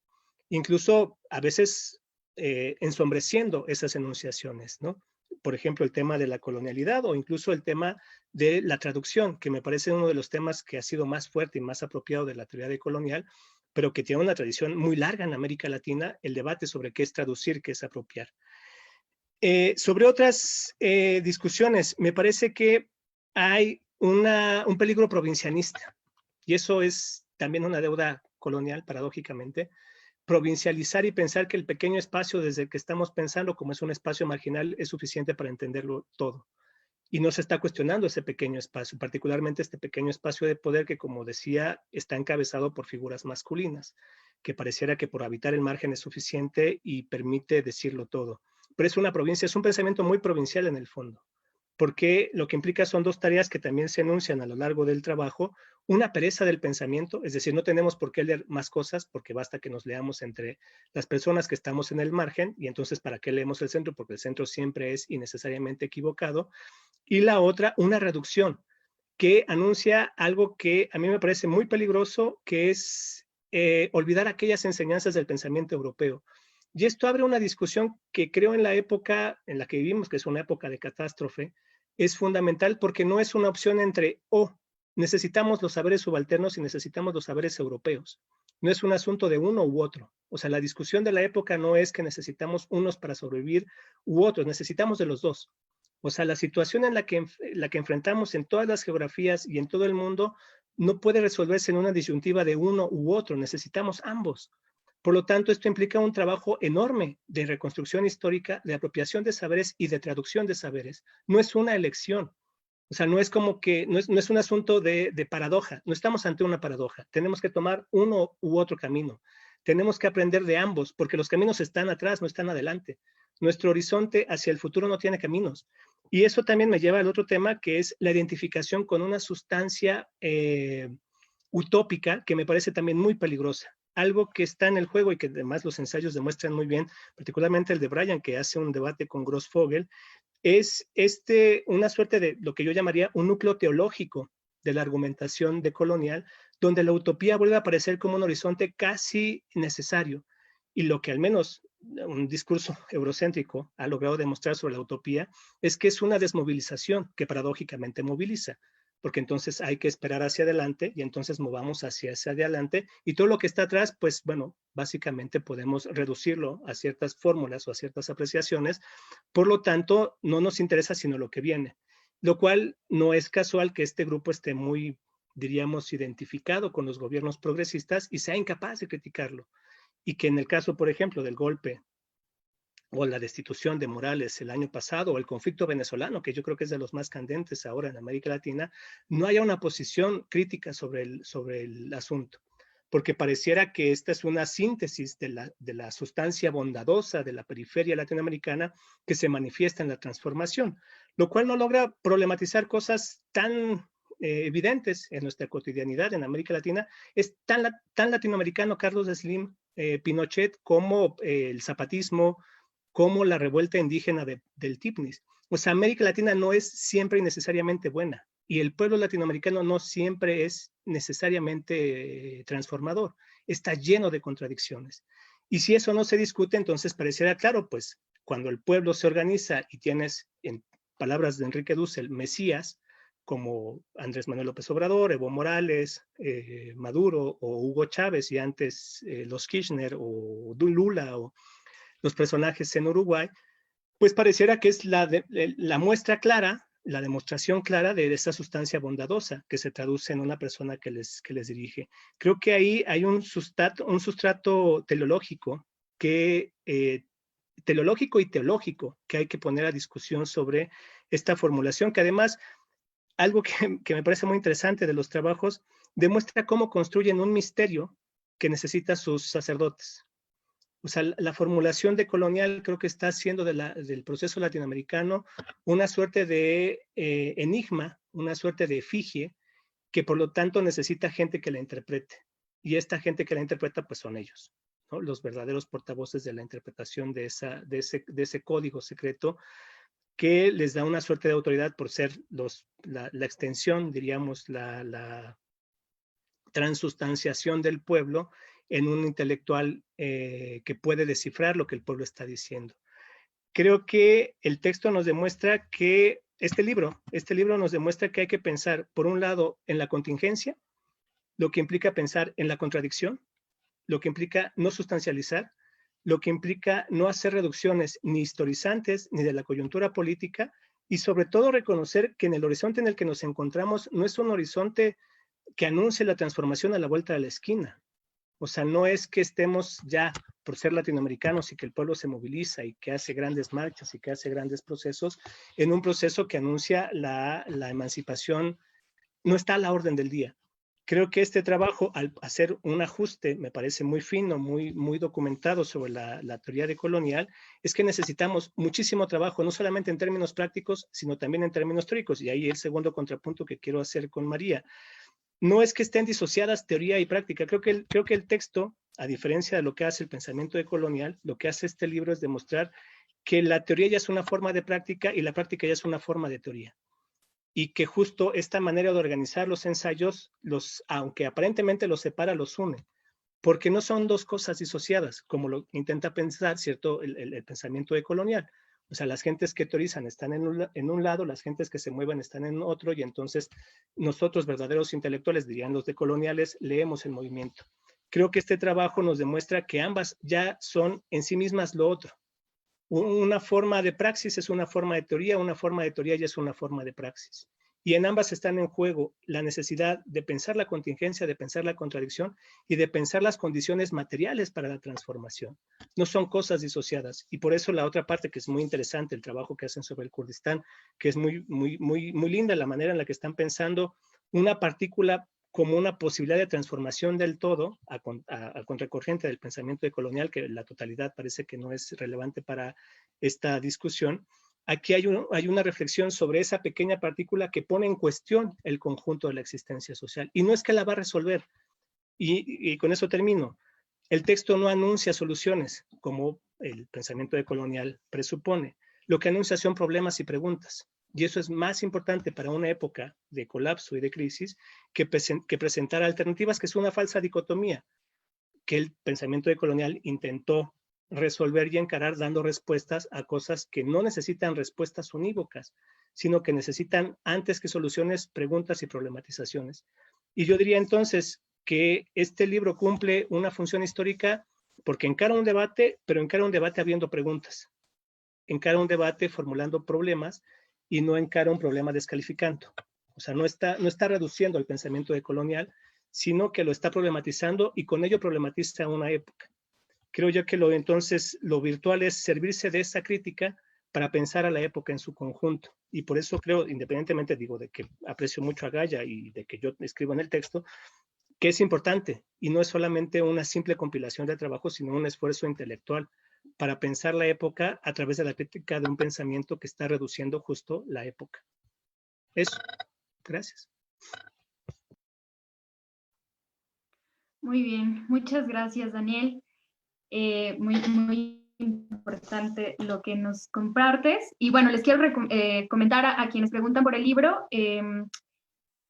Incluso a veces ensombreciendo esas enunciaciones, ¿no? Por ejemplo, el tema de la colonialidad o incluso el tema de la traducción, que me parece uno de los temas que ha sido más fuerte y más apropiado de la teoría decolonial, pero que tiene una tradición muy larga en América Latina, el debate sobre qué es traducir, qué es apropiar. Sobre otras discusiones, me parece que hay un peligro provincianista, y eso es también una deuda colonial, paradójicamente, provincializar y pensar que el pequeño espacio desde el que estamos pensando como es un espacio marginal es suficiente para entenderlo todo. Y no se está cuestionando ese pequeño espacio, particularmente este pequeño espacio de poder que, como decía, está encabezado por figuras masculinas, que pareciera que por habitar el margen es suficiente y permite decirlo todo. Pero es una provincia, es un pensamiento muy provincial en el fondo, porque lo que implica son dos tareas que también se enuncian a lo largo del trabajo. Una pereza del pensamiento, es decir, no tenemos por qué leer más cosas porque basta que nos leamos entre las personas que estamos en el margen y entonces ¿para qué leemos el centro? Porque el centro siempre es innecesariamente equivocado. Y la otra, una reducción que anuncia algo que a mí me parece muy peligroso, que es olvidar aquellas enseñanzas del pensamiento europeo. Y esto abre una discusión que creo en la época en la que vivimos, que es una época de catástrofe, es fundamental porque no es una opción entre o necesitamos los saberes subalternos y necesitamos los saberes europeos. no es un asunto de uno u otro. O sea, la discusión de la época no es que necesitamos unos para sobrevivir u otros, necesitamos de los dos. O sea, la situación en la que enfrentamos en todas las geografías y en todo el mundo no puede resolverse en una disyuntiva de uno u otro, necesitamos ambos. Por lo tanto, esto implica un trabajo enorme de reconstrucción histórica, de apropiación de saberes y de traducción de saberes. No es una elección. O sea, no es como que, no es un asunto de paradoja. No estamos ante una paradoja. Tenemos que tomar uno u otro camino. Tenemos que aprender de ambos, porque los caminos están atrás, no están adelante. Nuestro horizonte hacia el futuro no tiene caminos. Y eso también me lleva al otro tema, que es la identificación con una sustancia utópica, que me parece también muy peligrosa. Algo que está en el juego y que además los ensayos demuestran muy bien, particularmente el de Bryan, que hace un debate con Grossfogel, es una suerte de lo que yo llamaría un núcleo teológico de la argumentación decolonial, donde la utopía vuelve a aparecer como un horizonte casi necesario. Y lo que al menos un discurso eurocéntrico ha logrado demostrar sobre la utopía es que es una desmovilización que paradójicamente moviliza, porque entonces hay que esperar hacia adelante y entonces movamos hacia adelante y todo lo que está atrás, pues bueno, básicamente podemos reducirlo a ciertas fórmulas o a ciertas apreciaciones. Por lo tanto, no nos interesa sino lo que viene, lo cual no es casual que este grupo esté muy, diríamos, identificado con los gobiernos progresistas y sea incapaz de criticarlo. Y que en el caso, por ejemplo, del golpe o la destitución de Morales el año pasado, o el conflicto venezolano, que yo creo que es de los más candentes ahora en América Latina, no haya una posición crítica sobre el asunto, porque pareciera que esta es una síntesis de la sustancia bondadosa de la periferia latinoamericana que se manifiesta en la transformación, lo cual no logra problematizar cosas tan evidentes en nuestra cotidianidad en América Latina. Es tan latinoamericano Carlos Slim, Pinochet, como el zapatismo, como la revuelta indígena del Tipnis. O sea, América Latina no es siempre y necesariamente buena, y el pueblo latinoamericano no siempre es necesariamente transformador, está lleno de contradicciones. Y si eso no se discute, entonces pareciera claro, pues cuando el pueblo se organiza y tienes, en palabras de Enrique Dussel, mesías, como Andrés Manuel López Obrador, Evo Morales, Maduro o Hugo Chávez, y antes los Kirchner o Lula o los personajes en Uruguay, pues pareciera que es la muestra clara, la demostración clara de esa sustancia bondadosa que se traduce en una persona que les dirige. Creo que ahí hay un sustrato teleológico teleológico y teológico que hay que poner a discusión sobre esta formulación, que además, algo que me parece muy interesante de los trabajos, demuestra cómo construyen un misterio que necesita sus sacerdotes. O sea, la formulación decolonial creo que está haciendo del proceso latinoamericano una suerte de enigma, una suerte de efigie, que por lo tanto necesita gente que la interprete. Y esta gente que la interpreta, pues son ellos, ¿no? Los verdaderos portavoces de la interpretación de ese código secreto que les da una suerte de autoridad por ser la extensión, diríamos, la transustanciación del pueblo en un intelectual que puede descifrar lo que el pueblo está diciendo. Creo que el texto nos demuestra que este libro nos demuestra que hay que pensar, por un lado, en la contingencia, lo que implica pensar en la contradicción, lo que implica no sustancializar, lo que implica no hacer reducciones ni historizantes ni de la coyuntura política, y sobre todo reconocer que en el horizonte en el que nos encontramos no es un horizonte que anuncie la transformación a la vuelta de la esquina. O sea, no es que estemos ya por ser latinoamericanos y que el pueblo se moviliza y que hace grandes marchas y que hace grandes procesos, en un proceso que anuncia la emancipación, no está a la orden del día. Creo que este trabajo, al hacer un ajuste, me parece muy fino, muy documentado sobre la teoría decolonial, es que necesitamos muchísimo trabajo, no solamente en términos prácticos, sino también en términos teóricos. Y ahí el segundo contrapunto que quiero hacer con María. No es que estén disociadas teoría y práctica. Creo que el texto, a diferencia de lo que hace el pensamiento decolonial, lo que hace este libro es demostrar que la teoría ya es una forma de práctica y la práctica ya es una forma de teoría. Y que justo esta manera de organizar los ensayos, aunque aparentemente los separa, los une. Porque no son dos cosas disociadas, como lo intenta pensar, ¿cierto?, el pensamiento decolonial. O sea, las gentes que teorizan están en un lado, las gentes que se mueven están en otro, y entonces nosotros, verdaderos intelectuales, dirían los decoloniales, leemos el movimiento. creo que este trabajo nos demuestra que ambas ya son en sí mismas lo otro. Una forma de praxis es una forma de teoría ya es una forma de praxis. Y en ambas están en juego la necesidad de pensar la contingencia, de pensar la contradicción y de pensar las condiciones materiales para la transformación. No son cosas disociadas. Y por eso la otra parte que es muy interesante, el trabajo que hacen sobre el Kurdistán, que es muy linda la manera en la que están pensando una partícula como una posibilidad de transformación del todo a contracorriente del pensamiento decolonial, que la totalidad parece que no es relevante para esta discusión. Aquí hay una reflexión sobre esa pequeña partícula que pone en cuestión el conjunto de la existencia social. Y no es que la va a resolver. Y con eso termino. El texto no anuncia soluciones, como el pensamiento decolonial presupone. Lo que anuncia son problemas y preguntas. Y eso es más importante para una época de colapso y de crisis que presentar alternativas, que es una falsa dicotomía que el pensamiento decolonial intentó resolver y encarar dando respuestas a cosas que no necesitan respuestas unívocas, sino que necesitan, antes que soluciones, preguntas y problematizaciones. Y yo diría entonces que este libro cumple una función histórica porque encara un debate, pero encara un debate habiendo preguntas. Encara un debate formulando problemas y no encara un problema descalificando. O sea, no está reduciendo el pensamiento decolonial, sino que lo está problematizando y con ello problematiza una época. Creo yo que entonces lo virtual es servirse de esa crítica para pensar a la época en su conjunto. Y por eso creo, independientemente digo de que aprecio mucho a Gaia y de que yo escribo en el texto, que es importante y no es solamente una simple compilación de trabajo, sino un esfuerzo intelectual para pensar la época a través de la crítica de un pensamiento que está reduciendo justo la época. Eso. Gracias.
Muy bien, muchas gracias, Daniel. Muy importante lo que nos compartes. Y bueno, les quiero comentar a quienes preguntan por el libro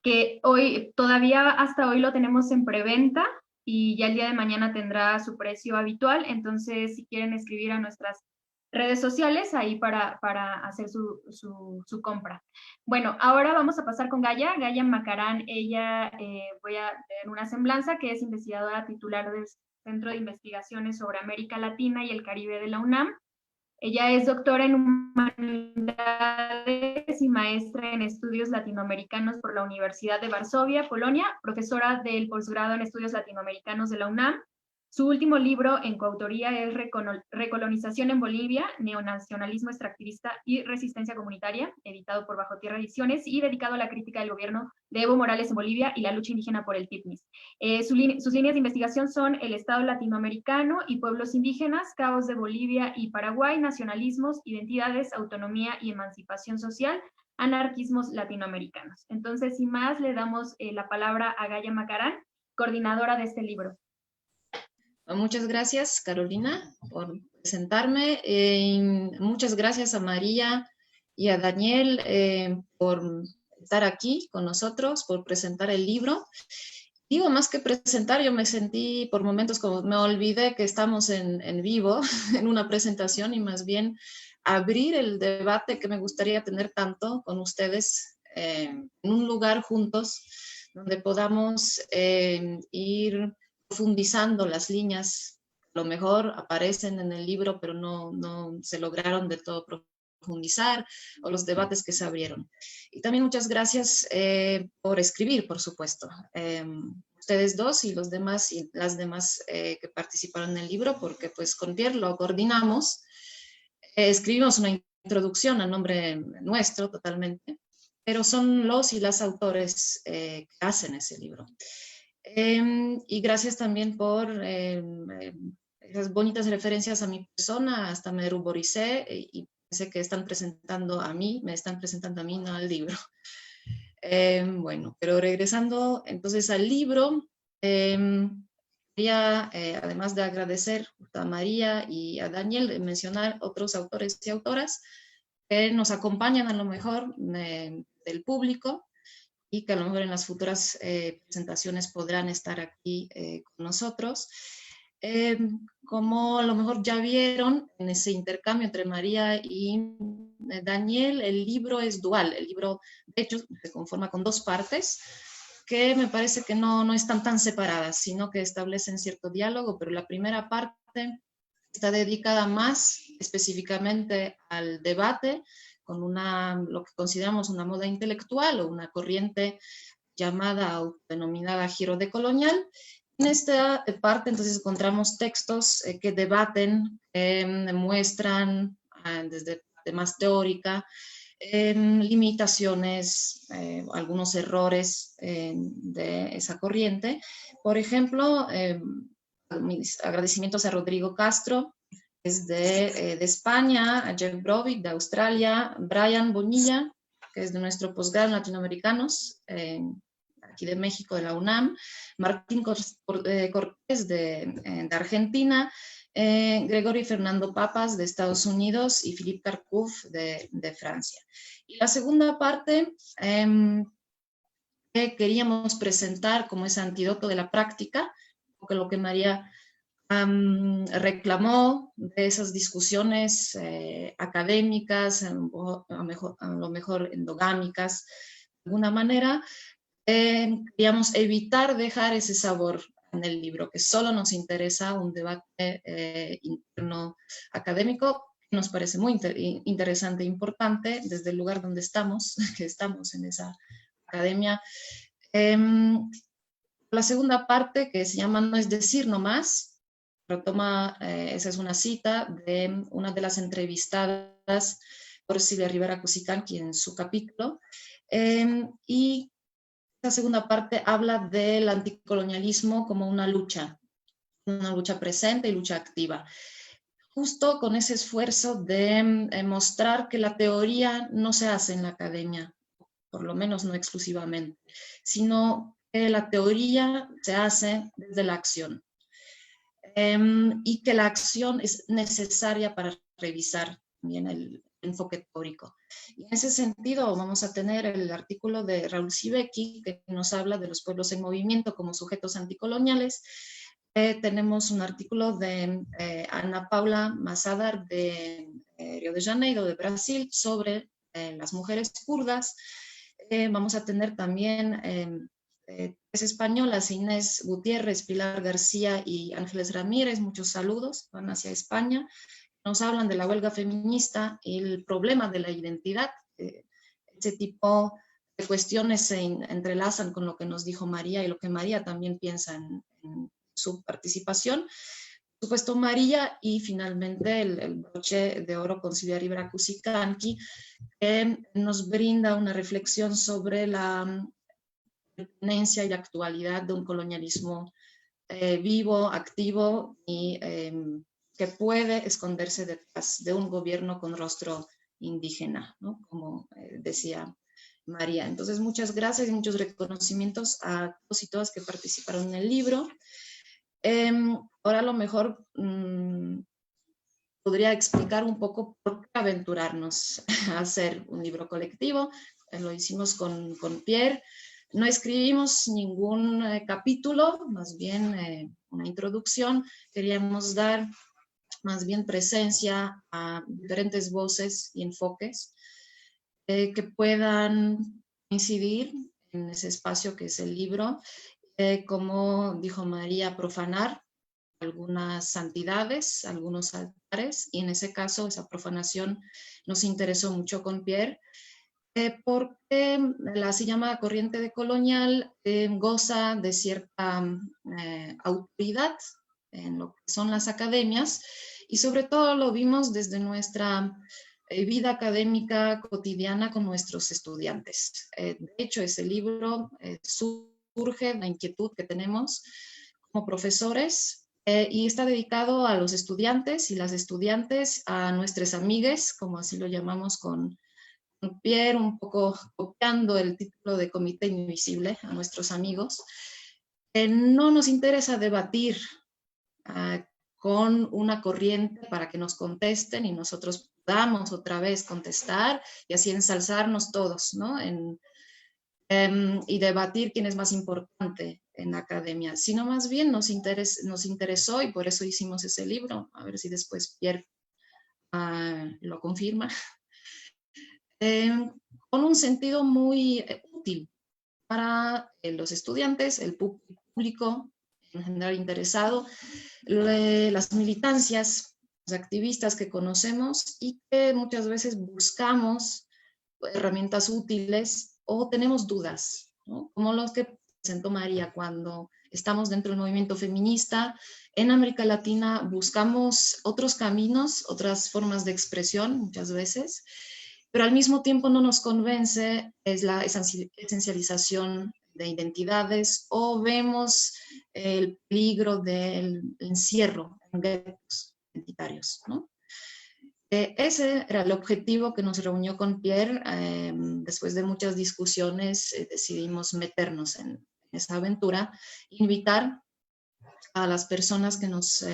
que hasta hoy lo tenemos en preventa y ya el día de mañana tendrá su precio habitual. Entonces, si quieren escribir a nuestras redes sociales ahí para hacer su compra. Bueno, ahora vamos a pasar con Gaia Macarán. Ella, voy a tener una semblanza, que es investigadora titular del Centro de Investigaciones sobre América Latina y el Caribe de la UNAM. Ella es doctora en Humanidades y maestra en Estudios Latinoamericanos por la Universidad de Varsovia, Polonia, profesora del posgrado en Estudios Latinoamericanos de la UNAM. Su último libro en coautoría es Recolonización en Bolivia, Neonacionalismo Extractivista y Resistencia Comunitaria, editado por Bajo Tierra Ediciones y dedicado a la crítica del gobierno de Evo Morales en Bolivia y la lucha indígena por el TIPNIS. Sus líneas de investigación son el Estado latinoamericano y pueblos indígenas, caos de Bolivia y Paraguay, nacionalismos, identidades, autonomía y emancipación social, anarquismos latinoamericanos. Entonces, sin más, le damos la palabra a Gaia Macarán, coordinadora de este libro.
Muchas gracias, Carolina, por presentarme. Muchas gracias a María y a Daniel por estar aquí con nosotros, por presentar el libro. Digo, más que presentar, yo me sentí por momentos como me olvidé que estamos en vivo, en una presentación, y más bien abrir el debate que me gustaría tener tanto con ustedes en un lugar juntos, donde podamos ir profundizando las líneas. A lo mejor aparecen en el libro, pero no se lograron de todo profundizar, o los debates que se abrieron. Y también muchas gracias por escribir, por supuesto. Ustedes dos y los demás y las demás que participaron en el libro, porque pues con Pierre lo coordinamos. Escribimos una introducción a nombre nuestro totalmente, pero son los y las autores que hacen ese libro. Y gracias también por esas bonitas referencias a mi persona, hasta me ruboricé y pensé que me están presentando a mí, no al libro. Bueno, pero regresando entonces al libro, quería, además de agradecer a María y a Daniel, mencionar otros autores y autoras que nos acompañan a lo mejor del público, y que a lo mejor en las futuras presentaciones podrán estar aquí con nosotros. Como a lo mejor ya vieron en ese intercambio entre María y Daniel, el libro es dual. El libro, de hecho, se conforma con dos partes, que me parece que no están tan separadas, sino que establecen cierto diálogo, pero la primera parte está dedicada más específicamente al debate con lo que consideramos una moda intelectual o una corriente llamada autodenominada giro decolonial. En esta parte entonces encontramos textos que debaten, muestran desde parte más teórica, limitaciones, algunos errores de esa corriente. Por ejemplo, mis agradecimientos a Rodrigo Castro, es de España, a Jeff Brovick de Australia, Brian Bonilla, que es de nuestro posgrado en latinoamericanos, aquí de México, de la UNAM, Martín Cortés de Argentina, Gregorio y Fernando Papas de Estados Unidos y Philippe Carcouf de Francia. Y la segunda parte que queríamos presentar como ese antídoto de la práctica, porque lo que María reclamó de esas discusiones académicas, a lo mejor endogámicas, de alguna manera, queríamos evitar dejar ese sabor en el libro, que solo nos interesa un debate interno académico, que nos parece muy interesante e importante desde el lugar donde estamos, que estamos en esa academia. La segunda parte, que se llama No es decir nomás, retoma, esa es una cita de una de las entrevistadas por Silvia Rivera Cusicanqui en su capítulo, y la segunda parte habla del anticolonialismo como una lucha presente y lucha activa, justo con ese esfuerzo de mostrar que la teoría no se hace en la academia, por lo menos no exclusivamente, sino que la teoría se hace desde la acción. Y que la acción es necesaria para revisar también el enfoque teórico. Y en ese sentido vamos a tener el artículo de Raúl Sibeki, que nos habla de los pueblos en movimiento como sujetos anticoloniales. Tenemos un artículo de Ana Paula Massadar de Río de Janeiro, de Brasil, sobre las mujeres kurdas. Vamos a tener también tres españolas, Inés Gutiérrez, Pilar García y Ángeles Ramírez, muchos saludos, van hacia España. Nos hablan de la huelga feminista y el problema de la identidad. Ese tipo de cuestiones se entrelazan con lo que nos dijo María y lo que María también piensa en su participación. Por supuesto, María, y finalmente el broche de oro con Silvia Rivera Cusicanqui, que nos brinda una reflexión sobre la pertenencia y la actualidad de un colonialismo vivo, activo y que puede esconderse detrás de un gobierno con rostro indígena, ¿no? Como decía María. Entonces, muchas gracias y muchos reconocimientos a todos y todas que participaron en el libro. Ahora a lo mejor podría explicar un poco por qué aventurarnos a hacer un libro colectivo. Lo hicimos con Pierre. No escribimos ningún capítulo, más bien una introducción. Queríamos dar más bien presencia a diferentes voces y enfoques que puedan incidir en ese espacio que es el libro. Como dijo María, profanar algunas santidades, algunos altares, y en ese caso esa profanación nos interesó mucho con Pierre, porque la así llamada corriente decolonial goza de cierta autoridad en lo que son las academias, y sobre todo lo vimos desde nuestra vida académica cotidiana con nuestros estudiantes. De hecho, ese libro surge de la inquietud que tenemos como profesores, y está dedicado a los estudiantes y las estudiantes, a nuestras amigues, como así lo llamamos con Pierre, un poco copiando el título de Comité Invisible, a nuestros amigos. No nos interesa debatir con una corriente para que nos contesten y nosotros podamos otra vez contestar y así ensalzarnos todos, ¿no? Y debatir quién es más importante en la academia, sino más bien nos interesó y por eso hicimos ese libro, a ver si después Pierre lo confirma, con un sentido muy útil, para los estudiantes, el público en general interesado, las militancias, los activistas que conocemos y que muchas veces buscamos herramientas útiles o tenemos dudas, ¿no? Como los que presentó María cuando estamos dentro del movimiento feminista. En América Latina buscamos otros caminos, otras formas de expresión muchas veces, pero al mismo tiempo no nos convence es la esencialización de identidades o vemos el peligro del encierro en guetos identitarios, ¿no? Ese era el objetivo que nos reunió con Pierre. Después de muchas discusiones decidimos meternos en esa aventura, invitar a las personas que nos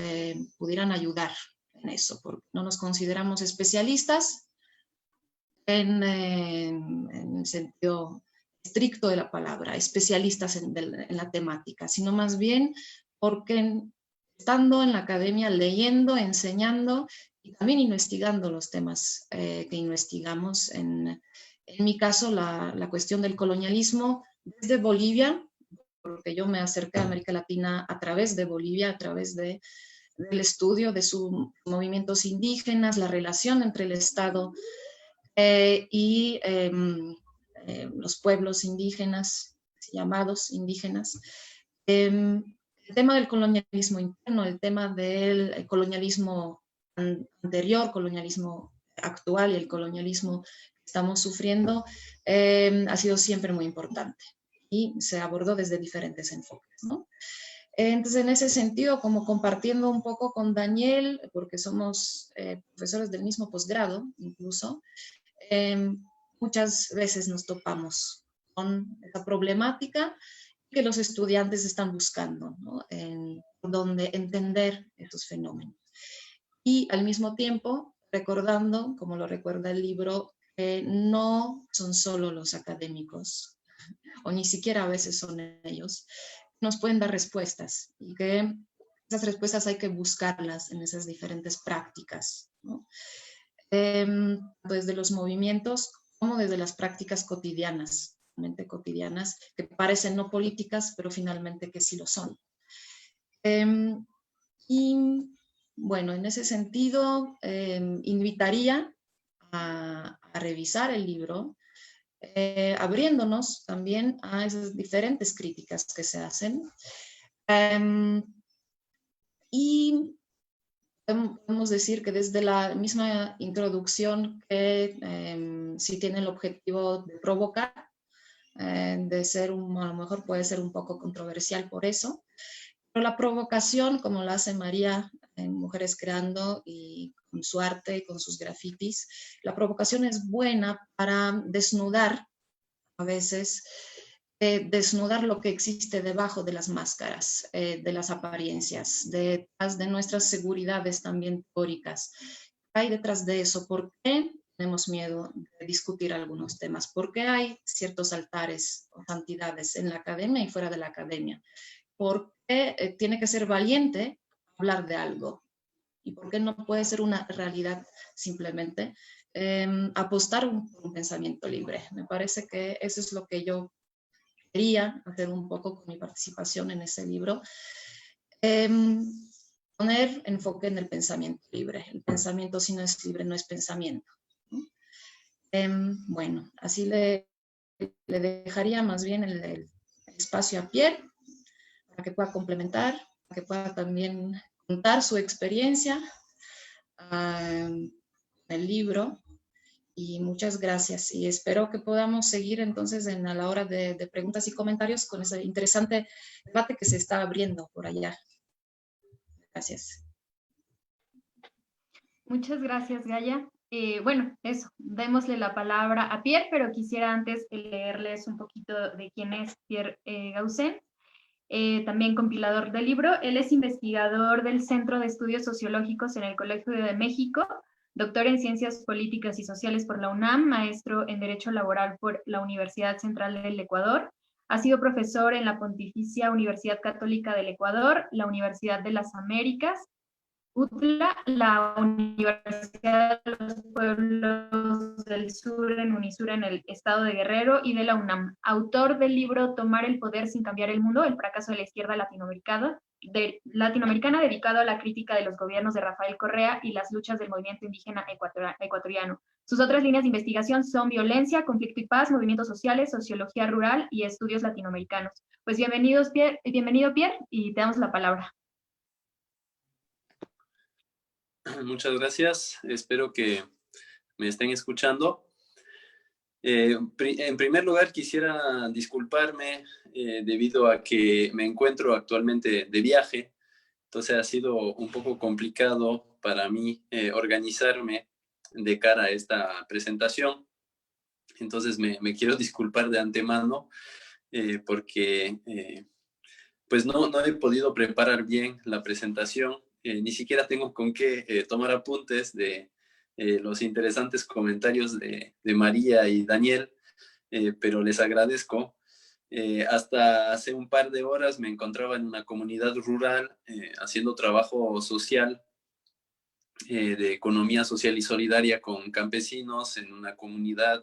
pudieran ayudar en eso, porque no nos consideramos especialistas en el sentido estricto de la palabra, especialistas en la temática, sino más bien porque estando en la academia, leyendo, enseñando y también investigando los temas que investigamos. En mi caso, la cuestión del colonialismo desde Bolivia, porque yo me acerqué a América Latina a través de Bolivia, a través del estudio de sus movimientos indígenas, la relación entre el Estado y los pueblos indígenas, llamados indígenas. El tema del colonialismo interno, el tema del colonialismo anterior, colonialismo actual y el colonialismo que estamos sufriendo, ha sido siempre muy importante y se abordó desde diferentes enfoques, ¿no? Entonces, en ese sentido, como compartiendo un poco con Daniel, porque somos profesores del mismo posgrado, incluso, muchas veces nos topamos con esa problemática que los estudiantes están buscando, ¿no? En donde entender esos fenómenos. Y al mismo tiempo, recordando, como lo recuerda el libro, que no son solo los académicos, o ni siquiera a veces son ellos, nos pueden dar respuestas y que esas respuestas hay que buscarlas en esas diferentes prácticas, ¿no? Desde los movimientos como desde las prácticas cotidianas, que parecen no políticas, pero finalmente que sí lo son. Y bueno, en ese sentido, invitaría a revisar el libro, abriéndonos también a esas diferentes críticas que se hacen. Y podemos decir que desde la misma introducción que sí tiene el objetivo de provocar, de ser a lo mejor puede ser un poco controversial por eso, pero la provocación, como la hace María en Mujeres Creando y con su arte, con sus grafitis, la provocación es buena para desnudar, a veces, desnudar lo que existe debajo de las máscaras, de las apariencias, detrás de nuestras seguridades también teóricas. ¿Qué hay detrás de eso? ¿Por qué tenemos miedo de discutir algunos temas? ¿Por qué hay ciertos altares o santidades en la academia y fuera de la academia? ¿Por qué tiene que ser valiente hablar de algo? ¿Y por qué no puede ser una realidad simplemente apostar por un pensamiento libre? Me parece que eso es lo que yo quería hacer un poco con mi participación en ese libro. Poner enfoque en el pensamiento libre. El pensamiento, si no es libre, no es pensamiento, ¿no? Bueno, así le dejaría más bien el espacio a Pierre para que pueda complementar, para que pueda también contar su experiencia en el libro. Y muchas gracias. Y espero que podamos seguir entonces a la hora de preguntas y comentarios con ese interesante debate que se está abriendo por allá. Gracias.
Muchas gracias, Gaya. Bueno, eso, démosle la palabra a Pierre, pero quisiera antes leerles un poquito de quién es Pierre Gaussen. También compilador del libro. Él es investigador del Centro de Estudios Sociológicos en el Colegio de México, doctor en Ciencias Políticas y Sociales por la UNAM, maestro en Derecho Laboral por la Universidad Central del Ecuador. Ha sido profesor en la Pontificia Universidad Católica del Ecuador, la Universidad de las Américas, UTLA, la Universidad de los Pueblos del Sur en Unisur en el estado de Guerrero y de la UNAM. Autor del libro Tomar el poder sin cambiar el mundo, el fracaso de la izquierda latinoamericana, dedicado a la crítica de los gobiernos de Rafael Correa y las luchas del movimiento indígena ecuatoriano. Sus otras líneas de investigación son violencia, conflicto y paz, movimientos sociales, sociología rural y estudios latinoamericanos. Pues bienvenido Pierre, y te damos la palabra.
Muchas gracias. Espero que me estén escuchando. En primer lugar, quisiera disculparme debido a que me encuentro actualmente de viaje. Entonces ha sido un poco complicado para mí organizarme de cara a esta presentación. Entonces me quiero disculpar de antemano porque pues no he podido preparar bien la presentación. Ni siquiera tengo con qué tomar apuntes de los interesantes comentarios de María y Daniel, pero les agradezco. Hasta hace un par de horas me encontraba en una comunidad rural haciendo trabajo social de economía social y solidaria con campesinos en una comunidad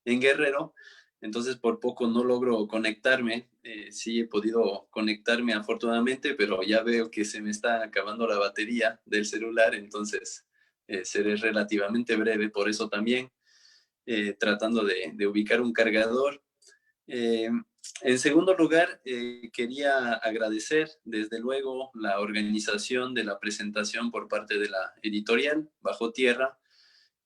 en Guerrero. Entonces por poco no logro conectarme. Sí he podido conectarme afortunadamente, pero ya veo que se me está acabando la batería del celular, entonces seré relativamente breve, por eso también tratando de ubicar un cargador. En segundo lugar, quería agradecer desde luego la organización de la presentación por parte de la editorial Bajo Tierra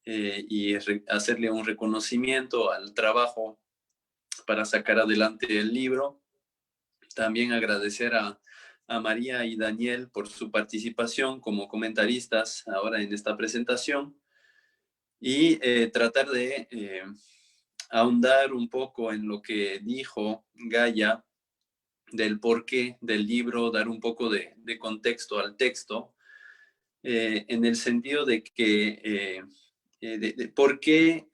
y hacerle un reconocimiento al trabajo para sacar adelante el libro. También agradecer a María y Daniel por su participación como comentaristas ahora en esta presentación y tratar de ahondar un poco en lo que dijo Gaia del porqué del libro, dar un poco de contexto al texto, en el sentido de que de por qué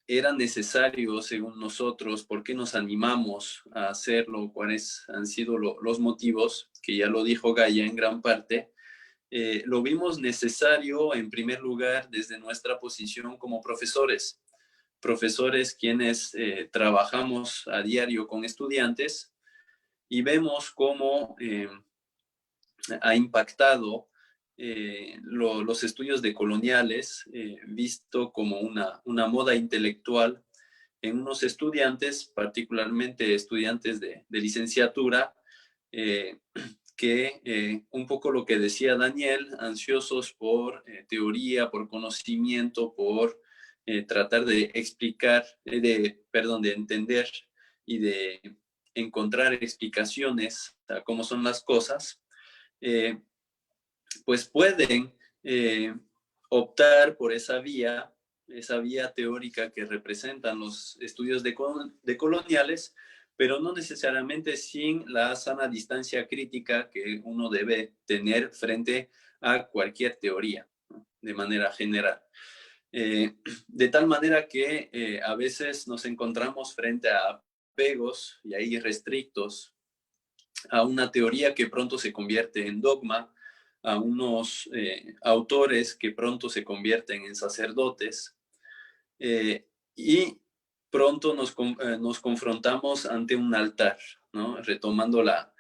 era necesario, según nosotros, por qué nos animamos a hacerlo, cuáles han sido los motivos, que ya lo dijo Gaia en gran parte. Lo vimos necesario, en primer lugar, desde nuestra posición como profesores quienes trabajamos a diario con estudiantes y vemos cómo ha impactado los estudios decoloniales, visto como una moda intelectual en unos estudiantes, particularmente estudiantes de licenciatura, que un poco lo que decía Daniel, ansiosos por teoría, por conocimiento, por tratar de explicar, de entender y de encontrar explicaciones a cómo son las cosas, pues pueden optar por esa vía teórica que representan los estudios decoloniales, pero no necesariamente sin la sana distancia crítica que uno debe tener frente a cualquier teoría, ¿no? De manera general. De tal manera que a veces nos encontramos frente a apegos y ahí restrictos a una teoría que pronto se convierte en dogma, a unos autores que pronto se convierten en sacerdotes, y pronto nos confrontamos ante un altar, ¿no? Retomando la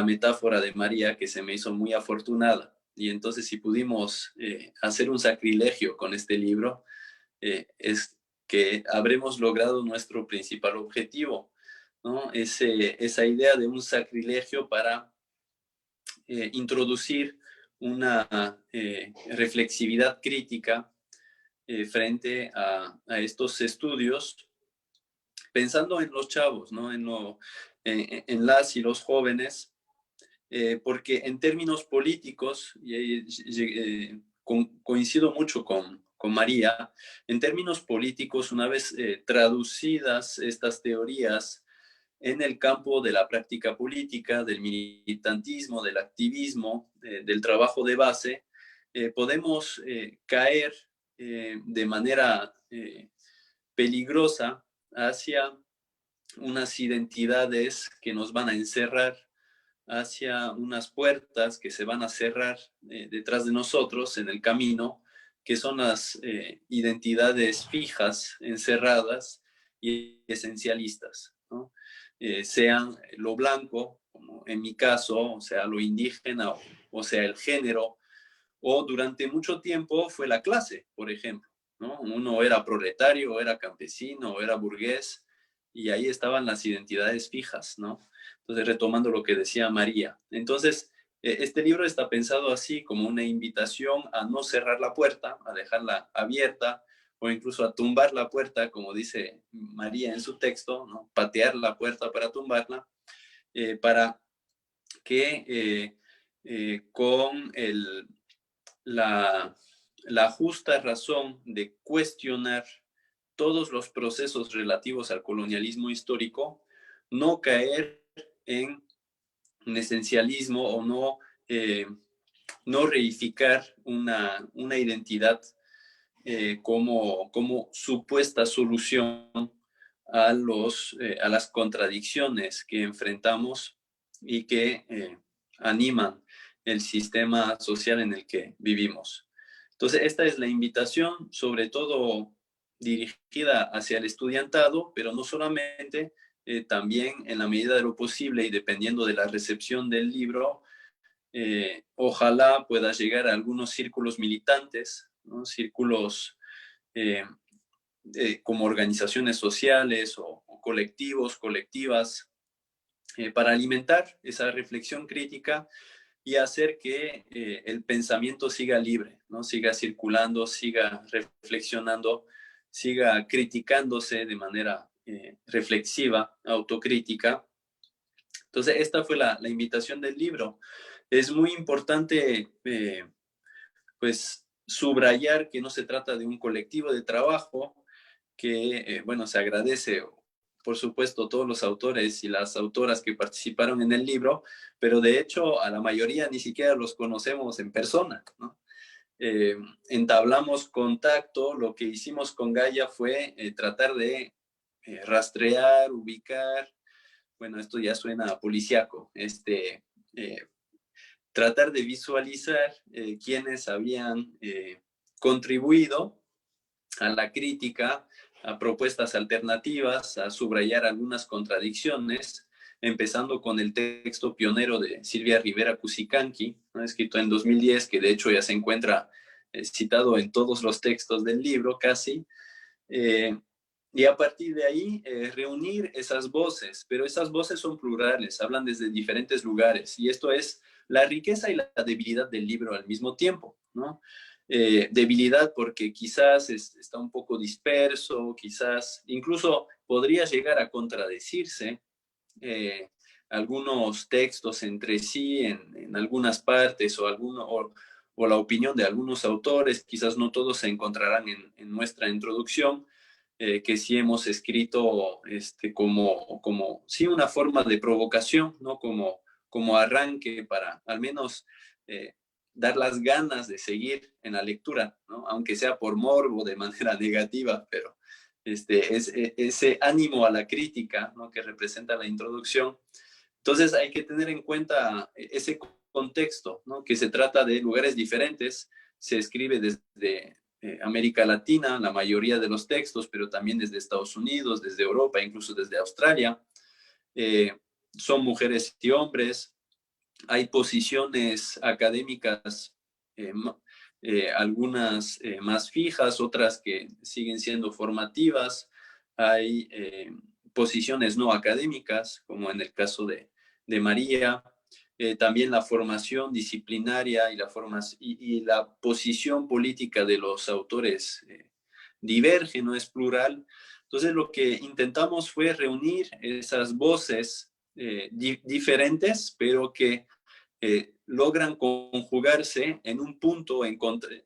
metáfora de María, que se me hizo muy afortunada. Y entonces, si pudimos hacer un sacrilegio con este libro, es que habremos logrado nuestro principal objetivo, ¿no? Esa idea de un sacrilegio para introducir una reflexividad crítica frente a estos estudios, pensando en los chavos, ¿no? En las y los jóvenes, porque en términos políticos, y coincido mucho con María, en términos políticos, una vez traducidas estas teorías en el campo de la práctica política, del militantismo, del activismo, del trabajo de base, podemos caer de manera peligrosa hacia unas identidades que nos van a encerrar hacia unas puertas que se van a cerrar detrás de nosotros en el camino, que son las identidades fijas, encerradas y esencialistas, ¿no? Sean lo blanco, como en mi caso, o sea, lo indígena, o sea, el género, o durante mucho tiempo fue la clase, por ejemplo, ¿no? Uno era proletario, o era campesino, o era burgués, y ahí estaban las identidades fijas, ¿no? Entonces, retomando lo que decía María. Entonces, este libro está pensado así, como una invitación a no cerrar la puerta, a dejarla abierta, o incluso a tumbar la puerta, como dice María en su texto, ¿no? Patear la puerta para tumbarla, para que con la justa razón de cuestionar todos los procesos relativos al colonialismo histórico, no caer en un esencialismo o no reificar una identidad como supuesta solución a las contradicciones que enfrentamos y que animan el sistema social en el que vivimos. Entonces, esta es la invitación, sobre todo dirigida hacia el estudiantado, pero no solamente, también en la medida de lo posible y dependiendo de la recepción del libro, ojalá pueda llegar a algunos círculos militantes, ¿no? Círculos eh, como organizaciones sociales o colectivos, colectivas, para alimentar esa reflexión crítica y hacer que el pensamiento siga libre, ¿no? Siga circulando, siga reflexionando, siga criticándose de manera reflexiva, autocrítica. Entonces, esta fue la invitación del libro. Es muy importante, pues, subrayar que no se trata de un colectivo de trabajo, que, bueno, se agradece, por supuesto, todos los autores y las autoras que participaron en el libro, pero de hecho a la mayoría ni siquiera los conocemos en persona, ¿no? Entablamos contacto, lo que hicimos con Gaia fue tratar de rastrear, ubicar, bueno, esto ya suena policíaco, tratar de visualizar quiénes habían contribuido a la crítica, a propuestas alternativas, a subrayar algunas contradicciones, empezando con el texto pionero de Silvia Rivera Cusicanqui, ¿no? Escrito en 2010, que de hecho ya se encuentra citado en todos los textos del libro casi, y a partir de ahí reunir esas voces, pero esas voces son plurales, hablan desde diferentes lugares, y esto es la riqueza y la debilidad del libro al mismo tiempo, ¿no? Debilidad porque quizás está un poco disperso, quizás incluso podría llegar a contradecirse eh, algunos textos entre sí en algunas partes o la opinión de algunos autores, quizás no todos se encontrarán en nuestra introducción, que sí hemos escrito como sí, una forma de provocación, ¿no? Como arranque para al menos dar las ganas de seguir en la lectura, ¿no? Aunque sea por morbo, de manera negativa, pero ese ánimo a la crítica, ¿no? Que representa la introducción. Entonces hay que tener en cuenta ese contexto, ¿no? Que se trata de lugares diferentes, se escribe desde América Latina, la mayoría de los textos, pero también desde Estados Unidos, desde Europa, incluso desde Australia. Son mujeres y hombres, hay posiciones académicas, algunas más fijas, otras que siguen siendo formativas, hay posiciones no académicas, como en el caso de María, también la formación disciplinaria y la posición política de los autores diverge, no es plural. Entonces lo que intentamos fue reunir esas voces diferentes, pero que logran conjugarse en un punto,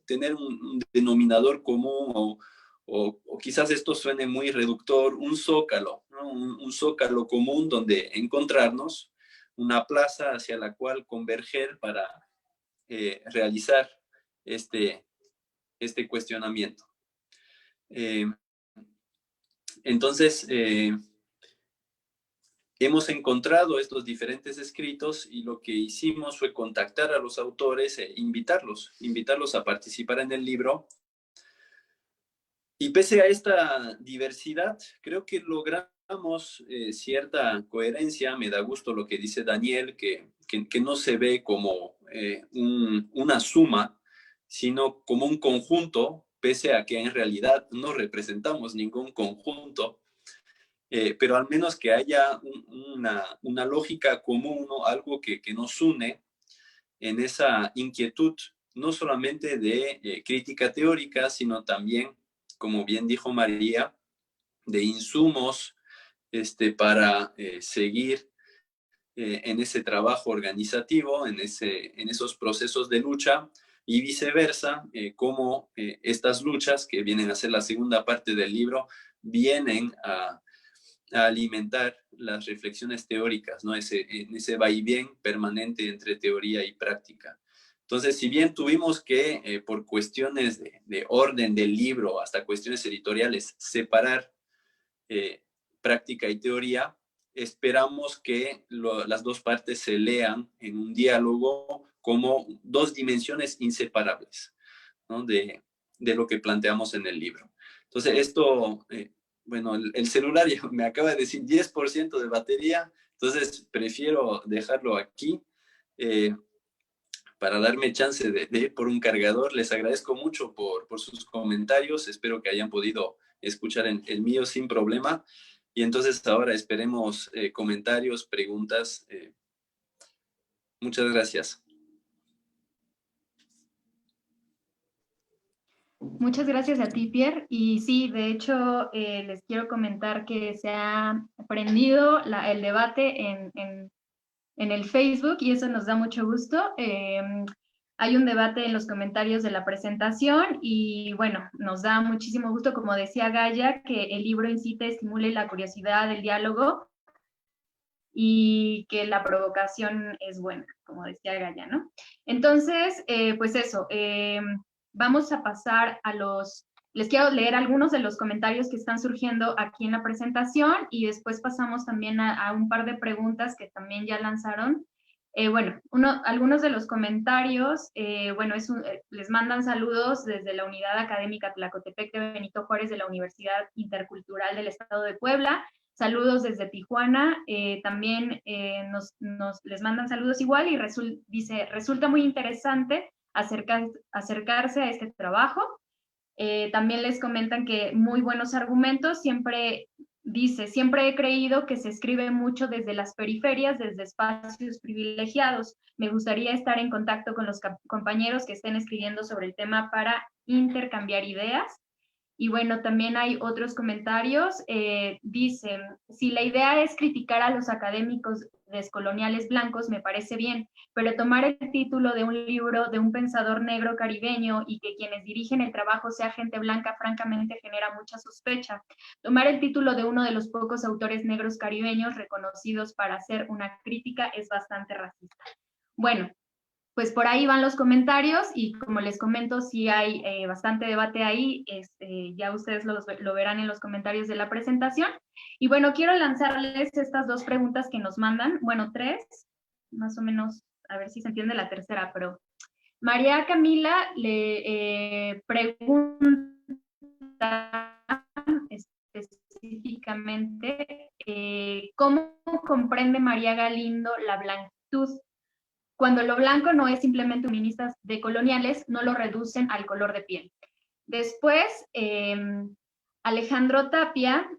tener un denominador común o quizás esto suene muy reductor, un zócalo, ¿no? Un zócalo común donde encontrarnos, una plaza hacia la cual converger para realizar este cuestionamiento. Entonces, hemos encontrado estos diferentes escritos y lo que hicimos fue contactar a los autores e invitarlos a participar en el libro. Y pese a esta diversidad, creo que logramos cierta coherencia. Me da gusto lo que dice Daniel, que no se ve como una suma, sino como un conjunto, pese a que en realidad no representamos ningún conjunto. Pero al menos que haya una lógica común, ¿no? Algo que nos une en esa inquietud, no solamente de crítica teórica, sino también, como bien dijo María, de insumos para seguir en ese trabajo organizativo, en esos procesos de lucha, y viceversa, cómo estas luchas, que vienen a ser la segunda parte del libro, vienen a alimentar las reflexiones teóricas, ¿no? En ese vaivén permanente entre teoría y práctica. Entonces, si bien tuvimos que, por cuestiones de orden del libro, hasta cuestiones editoriales, separar práctica y teoría, esperamos que las dos partes se lean en un diálogo como dos dimensiones inseparables, ¿no? de lo que planteamos en el libro. Entonces, esto... bueno, el celular ya me acaba de decir 10% de batería, entonces prefiero dejarlo aquí para darme chance de ir por un cargador. Les agradezco mucho por sus comentarios, espero que hayan podido escuchar el mío sin problema. Y entonces ahora esperemos comentarios, preguntas. Muchas gracias.
Muchas gracias a ti, Pierre. Y sí, de hecho, les quiero comentar que se ha prendido el debate en el Facebook y eso nos da mucho gusto. Hay un debate en los comentarios de la presentación y bueno, nos da muchísimo gusto, como decía Gaia, que el libro incite, estimule la curiosidad, el diálogo y que la provocación es buena, como decía Gaia, ¿no? Entonces, pues eso, vamos a pasar les quiero leer algunos de los comentarios que están surgiendo aquí en la presentación y después pasamos también a un par de preguntas que también ya lanzaron. Bueno, algunos de los comentarios, bueno, les mandan saludos desde la Unidad Académica Tlacotepec de Benito Juárez de la Universidad Intercultural del Estado de Puebla. Saludos desde Tijuana, también les mandan saludos igual y dice, resulta muy interesante acercarse a este trabajo. También les comentan que muy buenos argumentos, siempre he creído que se escribe mucho desde las periferias, desde espacios privilegiados. Me gustaría estar en contacto con los compañeros que estén escribiendo sobre el tema para intercambiar ideas. Y bueno, también hay otros comentarios. Dicen, si la idea es criticar a los académicos descoloniales blancos, me parece bien, pero tomar el título de un libro de un pensador negro caribeño y que quienes dirigen el trabajo sea gente blanca, francamente genera mucha sospecha. Tomar el título de uno de los pocos autores negros caribeños reconocidos para hacer una crítica es bastante racista. Bueno, pues por ahí van los comentarios y como les comento, sí hay bastante debate ahí, ya ustedes lo verán en los comentarios de la presentación. Y bueno, quiero lanzarles estas dos preguntas que nos mandan, bueno, tres, más o menos, a ver si se entiende la tercera, pero María Camila le pregunta específicamente ¿cómo comprende María Galindo la blanquitud? Cuando lo blanco no es simplemente feministas decoloniales, no lo reducen al color de piel. Después, Alejandro Tapia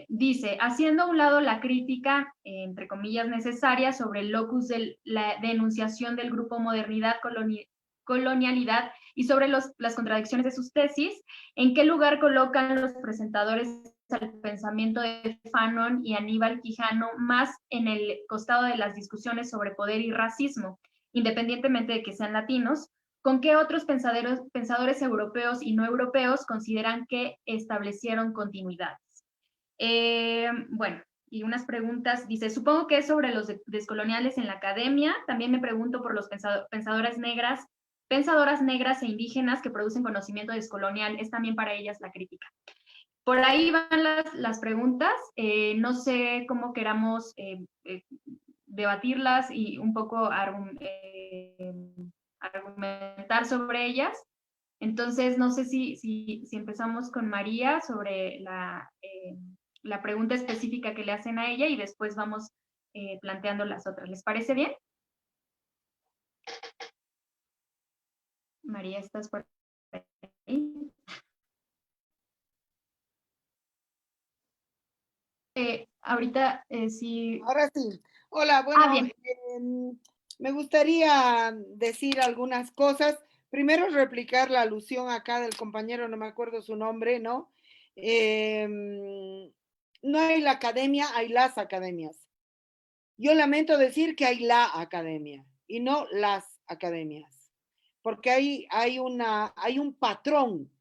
dice, haciendo a un lado la crítica, entre comillas, necesaria sobre el locus de la denunciación del grupo Modernidad, Colonialidad y sobre las contradicciones de sus tesis, ¿en qué lugar colocan los presentadores al pensamiento de Fanon y Aníbal Quijano más en el costado de las discusiones sobre poder y racismo, independientemente de que sean latinos? ¿Con qué otros pensadores europeos y no europeos consideran que establecieron continuidades? Bueno, y unas preguntas, dice, supongo que es sobre los descoloniales en la academia, también me pregunto por los pensadoras negras e indígenas que producen conocimiento descolonial, ¿es también para ellas la crítica? por ahí van las preguntas. No sé cómo queramos debatirlas y un poco argumentar sobre ellas. Entonces, no sé si empezamos con María sobre la pregunta específica que le hacen a ella y después vamos planteando las otras. ¿Les parece bien? María, ¿estás por ahí? Ahorita sí.
Ahora sí. Hola, bueno,
Bien.
me gustaría decir algunas cosas. Primero, replicar la alusión acá del compañero, no me acuerdo su nombre, ¿no? No hay la academia, hay las academias. Yo lamento decir que hay la academia y no las academias, porque hay un patrón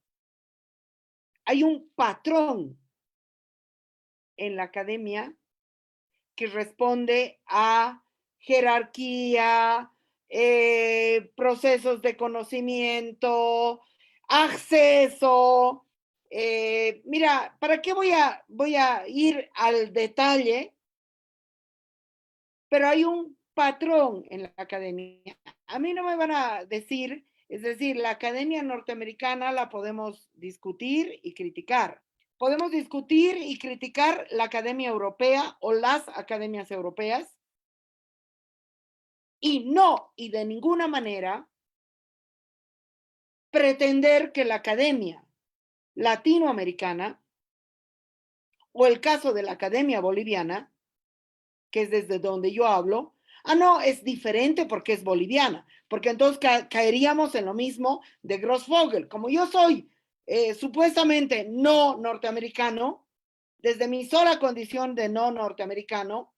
en la academia que responde a jerarquía, procesos de conocimiento, acceso. Mira, ¿para qué voy a ir al detalle? Pero hay un patrón en la academia. A mí no me van a decir, es decir, la academia norteamericana la podemos discutir y criticar. Podemos discutir y criticar la academia europea o las academias europeas y no, y de ninguna manera, pretender que la academia latinoamericana o el caso de la academia boliviana, que es desde donde yo hablo, no, es diferente porque es boliviana, porque entonces caeríamos en lo mismo de Grossfogel. Como yo soy supuestamente no norteamericano, desde mi sola condición de no norteamericano,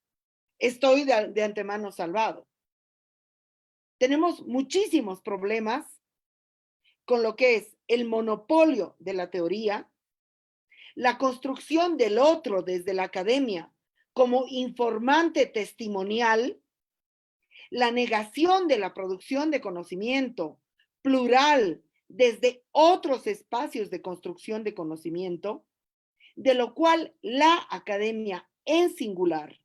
estoy de antemano salvado. Tenemos muchísimos problemas con lo que es el monopolio de la teoría, la construcción del otro desde la academia como informante testimonial, la negación de la producción de conocimiento plural desde otros espacios de construcción de conocimiento, de lo cual la academia en singular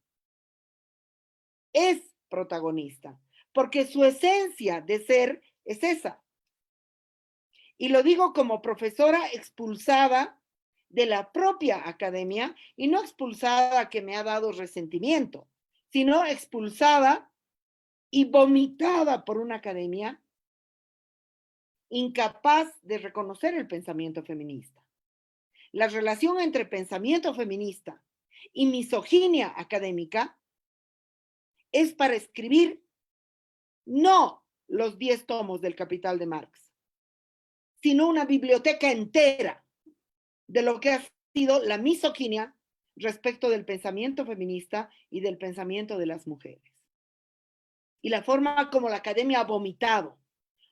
es protagonista, porque su esencia de ser es esa. Y lo digo como profesora expulsada de la propia academia y no expulsada que me ha dado resentimiento, sino expulsada y vomitada por una academia incapaz de reconocer el pensamiento feminista. La relación entre pensamiento feminista y misoginia académica es para escribir no los 10 tomos del Capital de Marx, sino una biblioteca entera de lo que ha sido la misoginia respecto del pensamiento feminista y del pensamiento de las mujeres. Y la forma como la academia ha vomitado.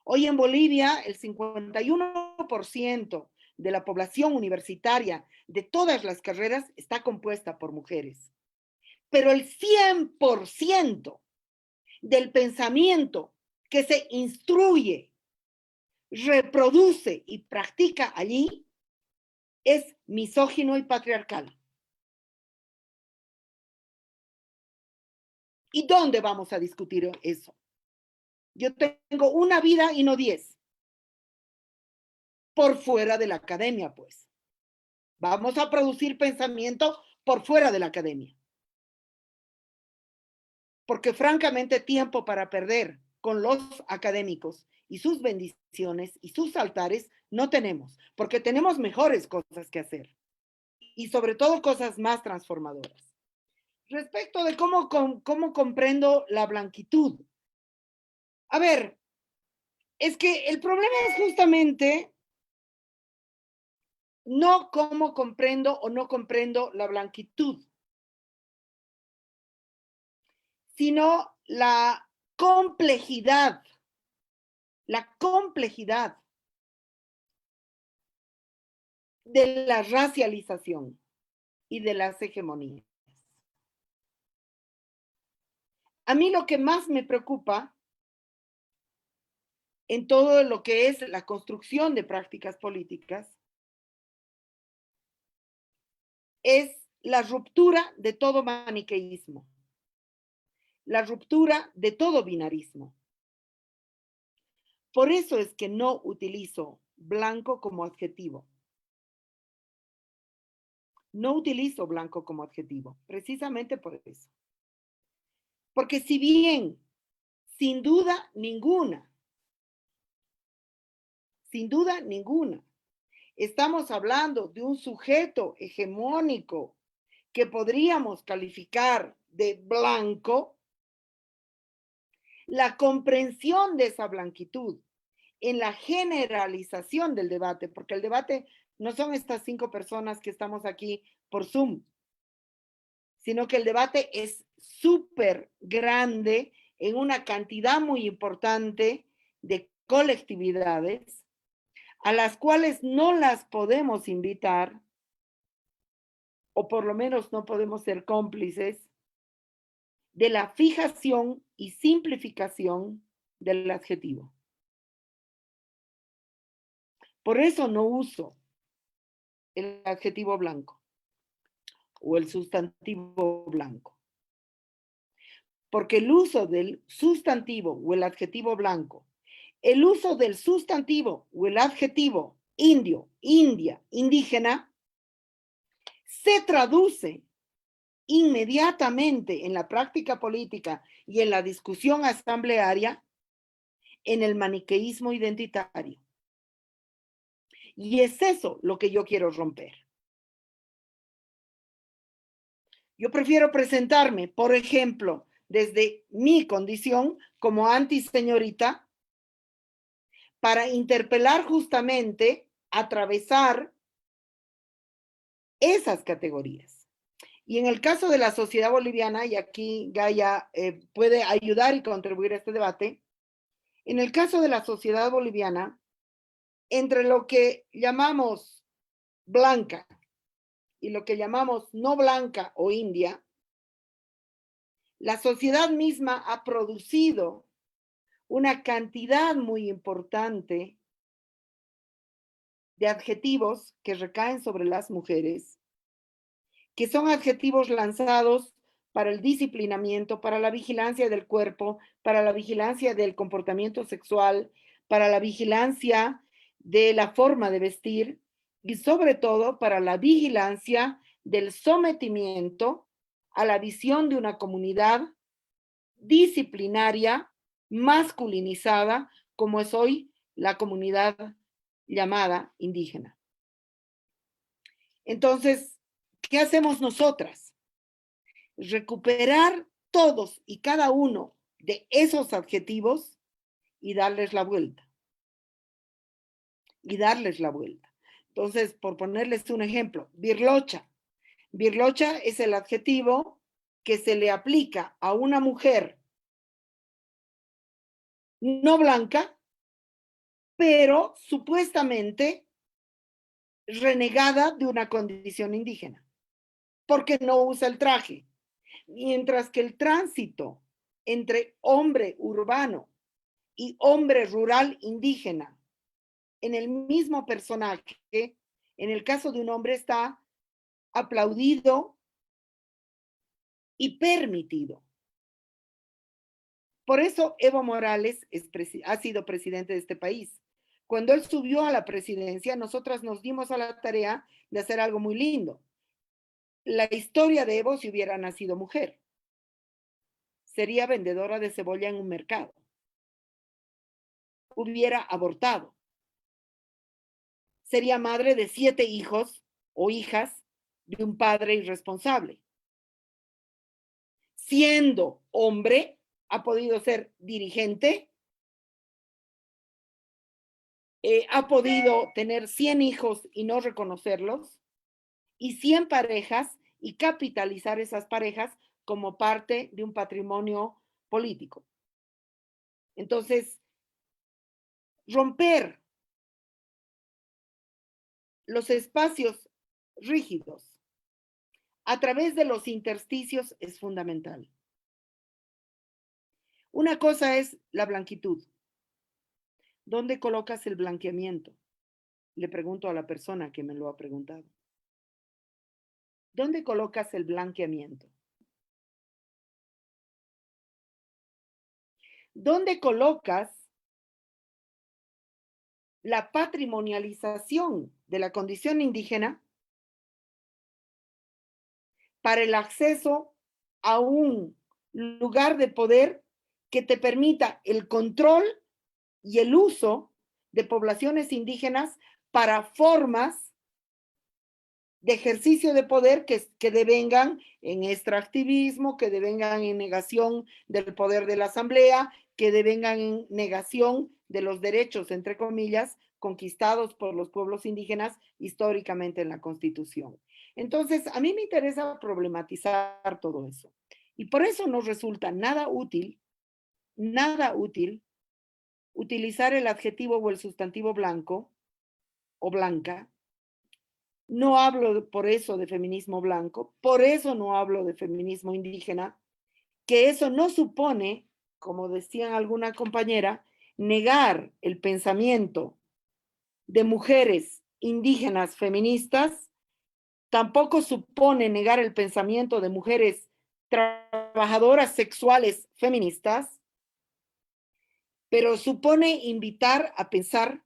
Hoy en Bolivia, el 51% de la población universitaria de todas las carreras está compuesta por mujeres. Pero el 100% del pensamiento que se instruye, reproduce y practica allí es misógino y patriarcal. ¿Y dónde vamos a discutir eso? Yo tengo una vida y no 10. Por fuera de la academia, pues. Vamos a producir pensamiento por fuera de la academia. Porque francamente tiempo para perder con los académicos y sus bendiciones y sus altares no tenemos, porque tenemos mejores cosas que hacer y sobre todo cosas más transformadoras. Respecto de cómo comprendo la blanquitud. A ver, es que el problema es justamente no cómo comprendo o no comprendo la blanquitud, sino la complejidad de la racialización y de las hegemonías. A mí lo que más me preocupa en todo lo que es la construcción de prácticas políticas es la ruptura de todo maniqueísmo, la ruptura de todo binarismo. Por eso es que no utilizo blanco como adjetivo. No utilizo blanco como adjetivo, precisamente por eso. Porque si bien, sin duda ninguna, estamos hablando de un sujeto hegemónico que podríamos calificar de blanco, la comprensión de esa blanquitud en la generalización del debate, porque el debate no son estas 5 personas que estamos aquí por Zoom, sino que el debate es súper grande en una cantidad muy importante de colectividades a las cuales no las podemos invitar, o por lo menos no podemos ser cómplices de la fijación y simplificación del adjetivo. Por eso no uso el adjetivo blanco o el sustantivo blanco. Porque el uso del sustantivo o el adjetivo blanco, el uso del sustantivo o el adjetivo indio, india, indígena, se traduce inmediatamente en la práctica política y en la discusión asamblearia en el maniqueísmo identitario. Y es eso lo que yo quiero romper. Yo prefiero presentarme, por ejemplo, desde mi condición como antiseñorita, para interpelar justamente, atravesar esas categorías. Y en el caso de la sociedad boliviana, y aquí Gaia puede ayudar y contribuir a este debate, en el caso de la sociedad boliviana, entre lo que llamamos blanca y lo que llamamos no blanca o india, la sociedad misma ha producido una cantidad muy importante de adjetivos que recaen sobre las mujeres, que son adjetivos lanzados para el disciplinamiento, para la vigilancia del cuerpo, para la vigilancia del comportamiento sexual, para la vigilancia de la forma de vestir y sobre todo para la vigilancia del sometimiento a la visión de una comunidad disciplinaria, masculinizada, como es hoy la comunidad llamada indígena. Entonces, ¿qué hacemos nosotras? Recuperar todos y cada uno de esos adjetivos y darles la vuelta. Y darles la vuelta. Entonces, por ponerles un ejemplo, birlocha. Birlocha es el adjetivo que se le aplica a una mujer no blanca, pero supuestamente renegada de una condición indígena, porque no usa el traje. Mientras que el tránsito entre hombre urbano y hombre rural indígena en el mismo personaje, en el caso de un hombre está aplaudido y permitido. Por eso Evo Morales ha sido presidente de este país. Cuando él subió a la presidencia, nosotras nos dimos a la tarea de hacer algo muy lindo. La historia de Evo, si hubiera nacido mujer, sería vendedora de cebolla en un mercado. Hubiera abortado. Sería madre de 7 hijos o hijas de un padre irresponsable. Siendo hombre, ha podido ser dirigente, ha podido tener 100 hijos y no reconocerlos, y 100 parejas y capitalizar esas parejas como parte de un patrimonio político. Entonces, romper los espacios rígidos a través de los intersticios es fundamental. Una cosa es la blanquitud. ¿Dónde colocas el blanqueamiento? Le pregunto a la persona que me lo ha preguntado. ¿Dónde colocas el blanqueamiento? ¿Dónde colocas la patrimonialización de la condición indígena para el acceso a un lugar de poder que te permita el control y el uso de poblaciones indígenas para formas de ejercicio de poder que devengan en extractivismo, que devengan en negación del poder de la asamblea, que devengan en negación de los derechos, entre comillas, conquistados por los pueblos indígenas históricamente en la Constitución? Entonces, a mí me interesa problematizar todo eso. Y por eso nos resulta nada útil utilizar el adjetivo o el sustantivo blanco o blanca. No hablo por eso de feminismo blanco, por eso no hablo de feminismo indígena, que eso no supone, como decían alguna compañera, negar el pensamiento de mujeres indígenas feministas, tampoco supone negar el pensamiento de mujeres trabajadoras sexuales feministas, pero supone invitar a pensar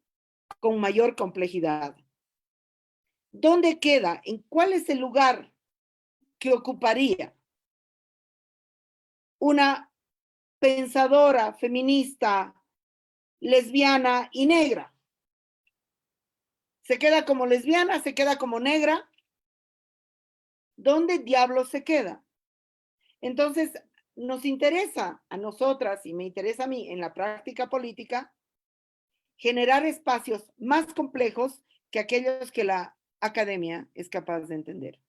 con mayor complejidad. ¿Dónde queda? ¿En cuál es el lugar que ocuparía una pensadora feminista, lesbiana y negra? ¿Se queda como lesbiana? ¿Se queda como negra? ¿Dónde diablos se queda? Entonces, nos interesa a nosotras y me interesa a mí en la práctica política generar espacios más complejos que aquellos que la academia es capaz de entender.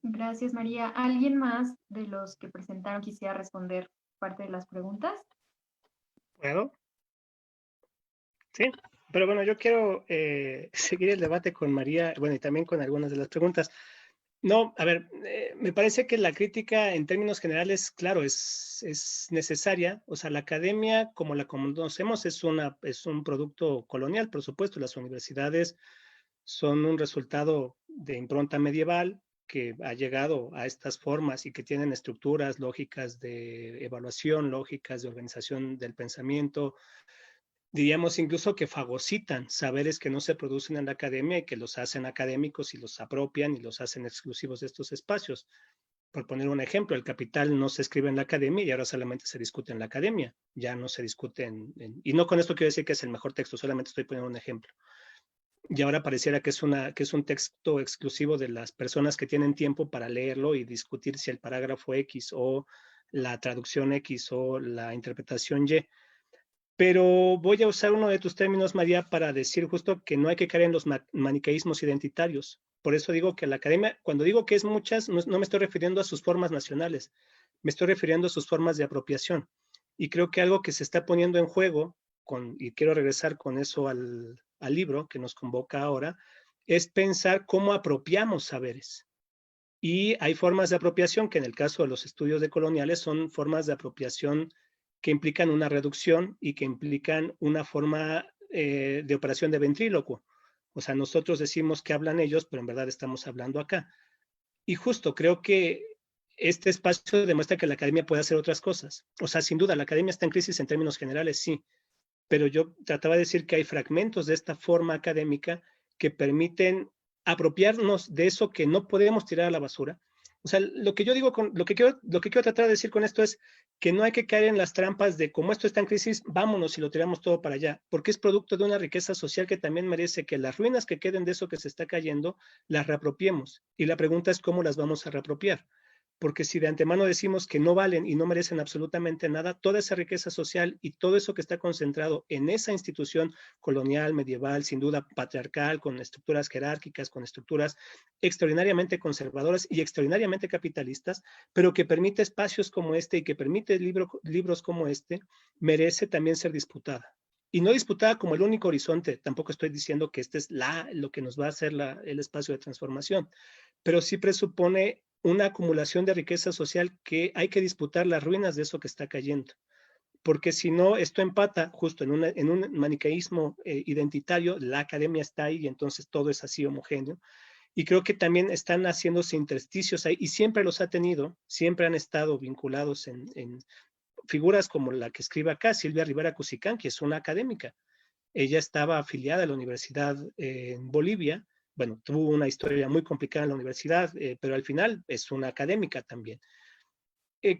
Gracias, María. ¿Alguien más de los que presentaron quisiera responder parte de las preguntas?
¿Puedo? Sí, pero bueno, yo quiero seguir el debate con María, bueno, y también con algunas de las preguntas. No, a ver, me parece que la crítica en términos generales, claro, es necesaria. O sea, la academia, como la conocemos, es un producto colonial, por supuesto. Las universidades son un resultado de impronta medieval que ha llegado a estas formas y que tienen estructuras lógicas de evaluación, lógicas de organización del pensamiento, diríamos incluso que fagocitan saberes que no se producen en la academia y que los hacen académicos y los apropian y los hacen exclusivos de estos espacios. Por poner un ejemplo, el Capital no se escribe en la academia y ahora solamente se discute en la academia, ya no se discute y no con esto quiero decir que es el mejor texto, solamente estoy poniendo un ejemplo. Y ahora pareciera que es un texto exclusivo de las personas que tienen tiempo para leerlo y discutir si el parágrafo X o la traducción X o la interpretación Y. Pero voy a usar uno de tus términos, María, para decir justo que no hay que caer en los maniqueísmos identitarios. Por eso digo que la academia, cuando digo que es muchas, no me estoy refiriendo a sus formas nacionales, me estoy refiriendo a sus formas de apropiación. Y creo que algo que se está poniendo en juego, y quiero regresar con eso al libro que nos convoca ahora, es pensar cómo apropiamos saberes. Y hay formas de apropiación que en el caso de los estudios decoloniales son formas de apropiación que implican una reducción y que implican una forma de operación de ventrílocuo. O sea, nosotros decimos que hablan ellos, pero en verdad estamos hablando acá. Y justo creo que este espacio demuestra que la academia puede hacer otras cosas. O sea, sin duda, la academia está en crisis en términos generales, sí. Pero yo trataba de decir que hay fragmentos de esta forma académica que permiten apropiarnos de eso que no podemos tirar a la basura. O sea, lo que yo digo, lo que quiero tratar de decir con esto es que no hay que caer en las trampas de como esto está en crisis, vámonos y lo tiramos todo para allá, porque es producto de una riqueza social que también merece que las ruinas que queden de eso que se está cayendo, las reapropiemos. Y la pregunta es cómo las vamos a reapropiar. Porque si de antemano decimos que no valen y no merecen absolutamente nada, toda esa riqueza social y todo eso que está concentrado en esa institución colonial, medieval, sin duda patriarcal, con estructuras jerárquicas, con estructuras extraordinariamente conservadoras y extraordinariamente capitalistas, pero que permite espacios como este y que permite libros como este, merece también ser disputada. Y no disputada como el único horizonte, tampoco estoy diciendo que este es lo que nos va a hacer el espacio de transformación, pero sí presupone una acumulación de riqueza social que hay que disputar las ruinas de eso que está cayendo. Porque si no, esto empata justo en un maniqueísmo identitario, la academia está ahí y entonces todo es así homogéneo. Y creo que también están haciéndose intersticios ahí, y siempre los ha tenido, siempre han estado vinculados en figuras como la que escribe acá, Silvia Rivera Cusicán, que es una académica. Ella estaba afiliada a la universidad en Bolivia. Bueno, tuvo una historia muy complicada en la universidad, pero al final es una académica también.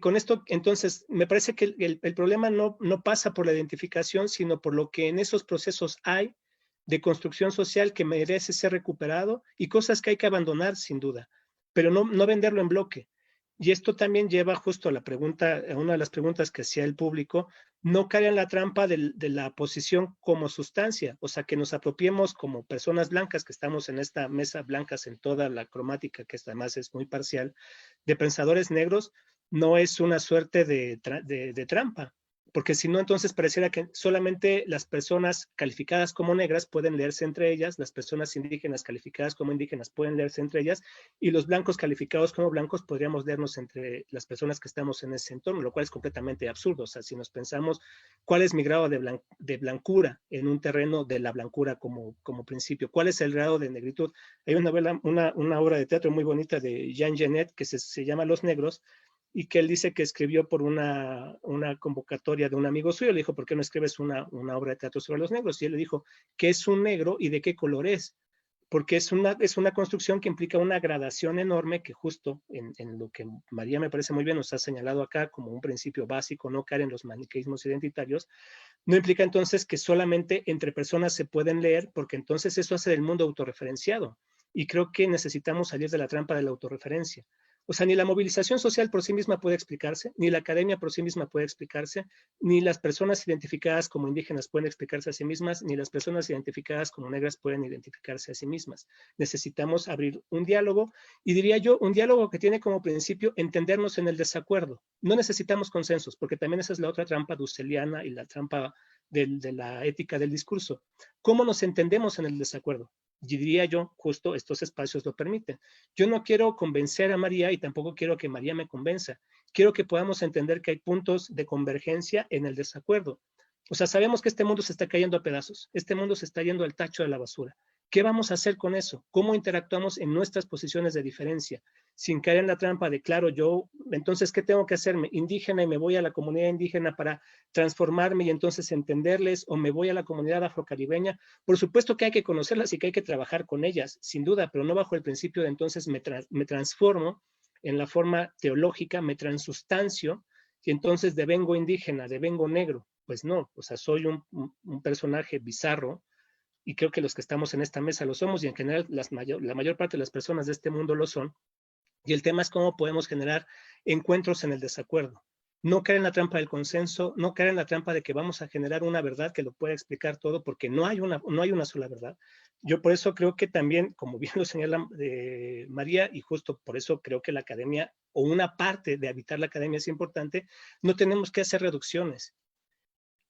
Con esto, entonces, me parece que el problema no pasa por la identificación, sino por lo que en esos procesos hay de construcción social que merece ser recuperado y cosas que hay que abandonar, sin duda, pero no venderlo en bloque. Y esto también lleva justo a la pregunta, a una de las preguntas que hacía el público, no caer en la trampa de la posición como sustancia, o sea, que nos apropiemos como personas blancas, que estamos en esta mesa blancas en toda la cromática, que además es muy parcial, de pensadores negros, no es una suerte de trampa, porque si no, entonces pareciera que solamente las personas calificadas como negras pueden leerse entre ellas, las personas indígenas calificadas como indígenas pueden leerse entre ellas, y los blancos calificados como blancos podríamos leernos entre las personas que estamos en ese entorno, lo cual es completamente absurdo. O sea, si nos pensamos cuál es mi grado de blancura en un terreno de la blancura como principio, cuál es el grado de negritud. Hay una obra de teatro muy bonita de Jean Genet que se llama Los Negros, y que él dice que escribió por una convocatoria de un amigo suyo. Le dijo, ¿por qué no escribes una obra de teatro sobre los negros? Y él le dijo, ¿qué es un negro y de qué color es? Porque es una construcción que implica una gradación enorme que justo en lo que María me parece muy bien nos ha señalado acá como un principio básico, no caer en los maniqueísmos identitarios, no implica entonces que solamente entre personas se pueden leer, porque entonces eso hace del mundo autorreferenciado. Y creo que necesitamos salir de la trampa de la autorreferencia. O sea, ni la movilización social por sí misma puede explicarse, ni la academia por sí misma puede explicarse, ni las personas identificadas como indígenas pueden explicarse a sí mismas, ni las personas identificadas como negras pueden identificarse a sí mismas. Necesitamos abrir un diálogo, y diría yo, un diálogo que tiene como principio entendernos en el desacuerdo. No necesitamos consensos, porque también esa es la otra trampa dusseliana y la trampa de la ética del discurso. ¿Cómo nos entendemos en el desacuerdo? Y diría yo, justo estos espacios lo permiten. Yo no quiero convencer a María y tampoco quiero que María me convenza. Quiero que podamos entender que hay puntos de convergencia en el desacuerdo. O sea, sabemos que este mundo se está cayendo a pedazos. Este mundo se está yendo al tacho de la basura. ¿Qué vamos a hacer con eso? ¿Cómo interactuamos en nuestras posiciones de diferencia? Sin caer en la trampa de, claro, yo, entonces, ¿qué tengo que hacerme? Indígena, y me voy a la comunidad indígena para transformarme y entonces entenderles, o me voy a la comunidad afrocaribeña. Por supuesto que hay que conocerlas y que hay que trabajar con ellas, sin duda, pero no bajo el principio de entonces me transformo en la forma teológica, me transustancio, y entonces devengo indígena, devengo negro. Pues no, o sea, soy un personaje bizarro, y creo que los que estamos en esta mesa lo somos, y en general la mayor parte de las personas de este mundo lo son. Y el tema es cómo podemos generar encuentros en el desacuerdo. No caer en la trampa del consenso, no caer en la trampa de que vamos a generar una verdad que lo pueda explicar todo, porque no hay una sola verdad. Yo por eso creo que también, como bien lo señala María, y justo por eso creo que la academia, o una parte de habitar la academia es importante, no tenemos que hacer reducciones.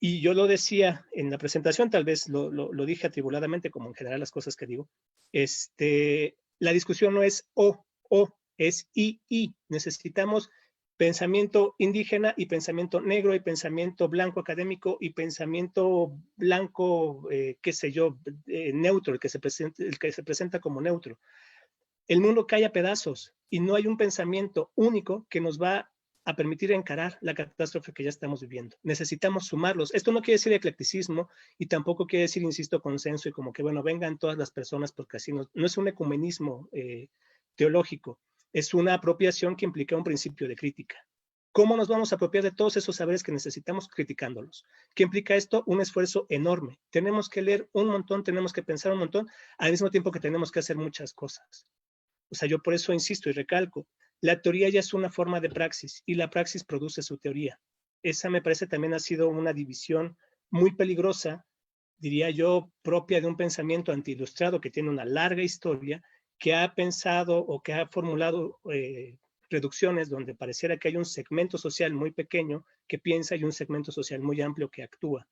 Y yo lo decía en la presentación, tal vez lo dije atribuladamente, como en general las cosas que digo. La discusión no es o, es y. Necesitamos pensamiento indígena y pensamiento negro y pensamiento blanco académico y pensamiento blanco, qué sé yo, neutro, el que se presenta como neutro. El mundo cae a pedazos y no hay un pensamiento único que nos va a permitir encarar la catástrofe que ya estamos viviendo. Necesitamos sumarlos. Esto no quiere decir eclecticismo y tampoco quiere decir, insisto, consenso y como que, bueno, vengan todas las personas porque así no es un ecumenismo teológico, es una apropiación que implica un principio de crítica. ¿Cómo nos vamos a apropiar de todos esos saberes que necesitamos criticándolos? ¿Qué implica esto? Un esfuerzo enorme. Tenemos que leer un montón, tenemos que pensar un montón, al mismo tiempo que tenemos que hacer muchas cosas. O sea, yo por eso insisto y recalco, la teoría ya es una forma de praxis y la praxis produce su teoría. Esa me parece también ha sido una división muy peligrosa, diría yo, propia de un pensamiento antiilustrado que tiene una larga historia, que ha pensado o que ha formulado reducciones donde pareciera que hay un segmento social muy pequeño que piensa y un segmento social muy amplio que actúa.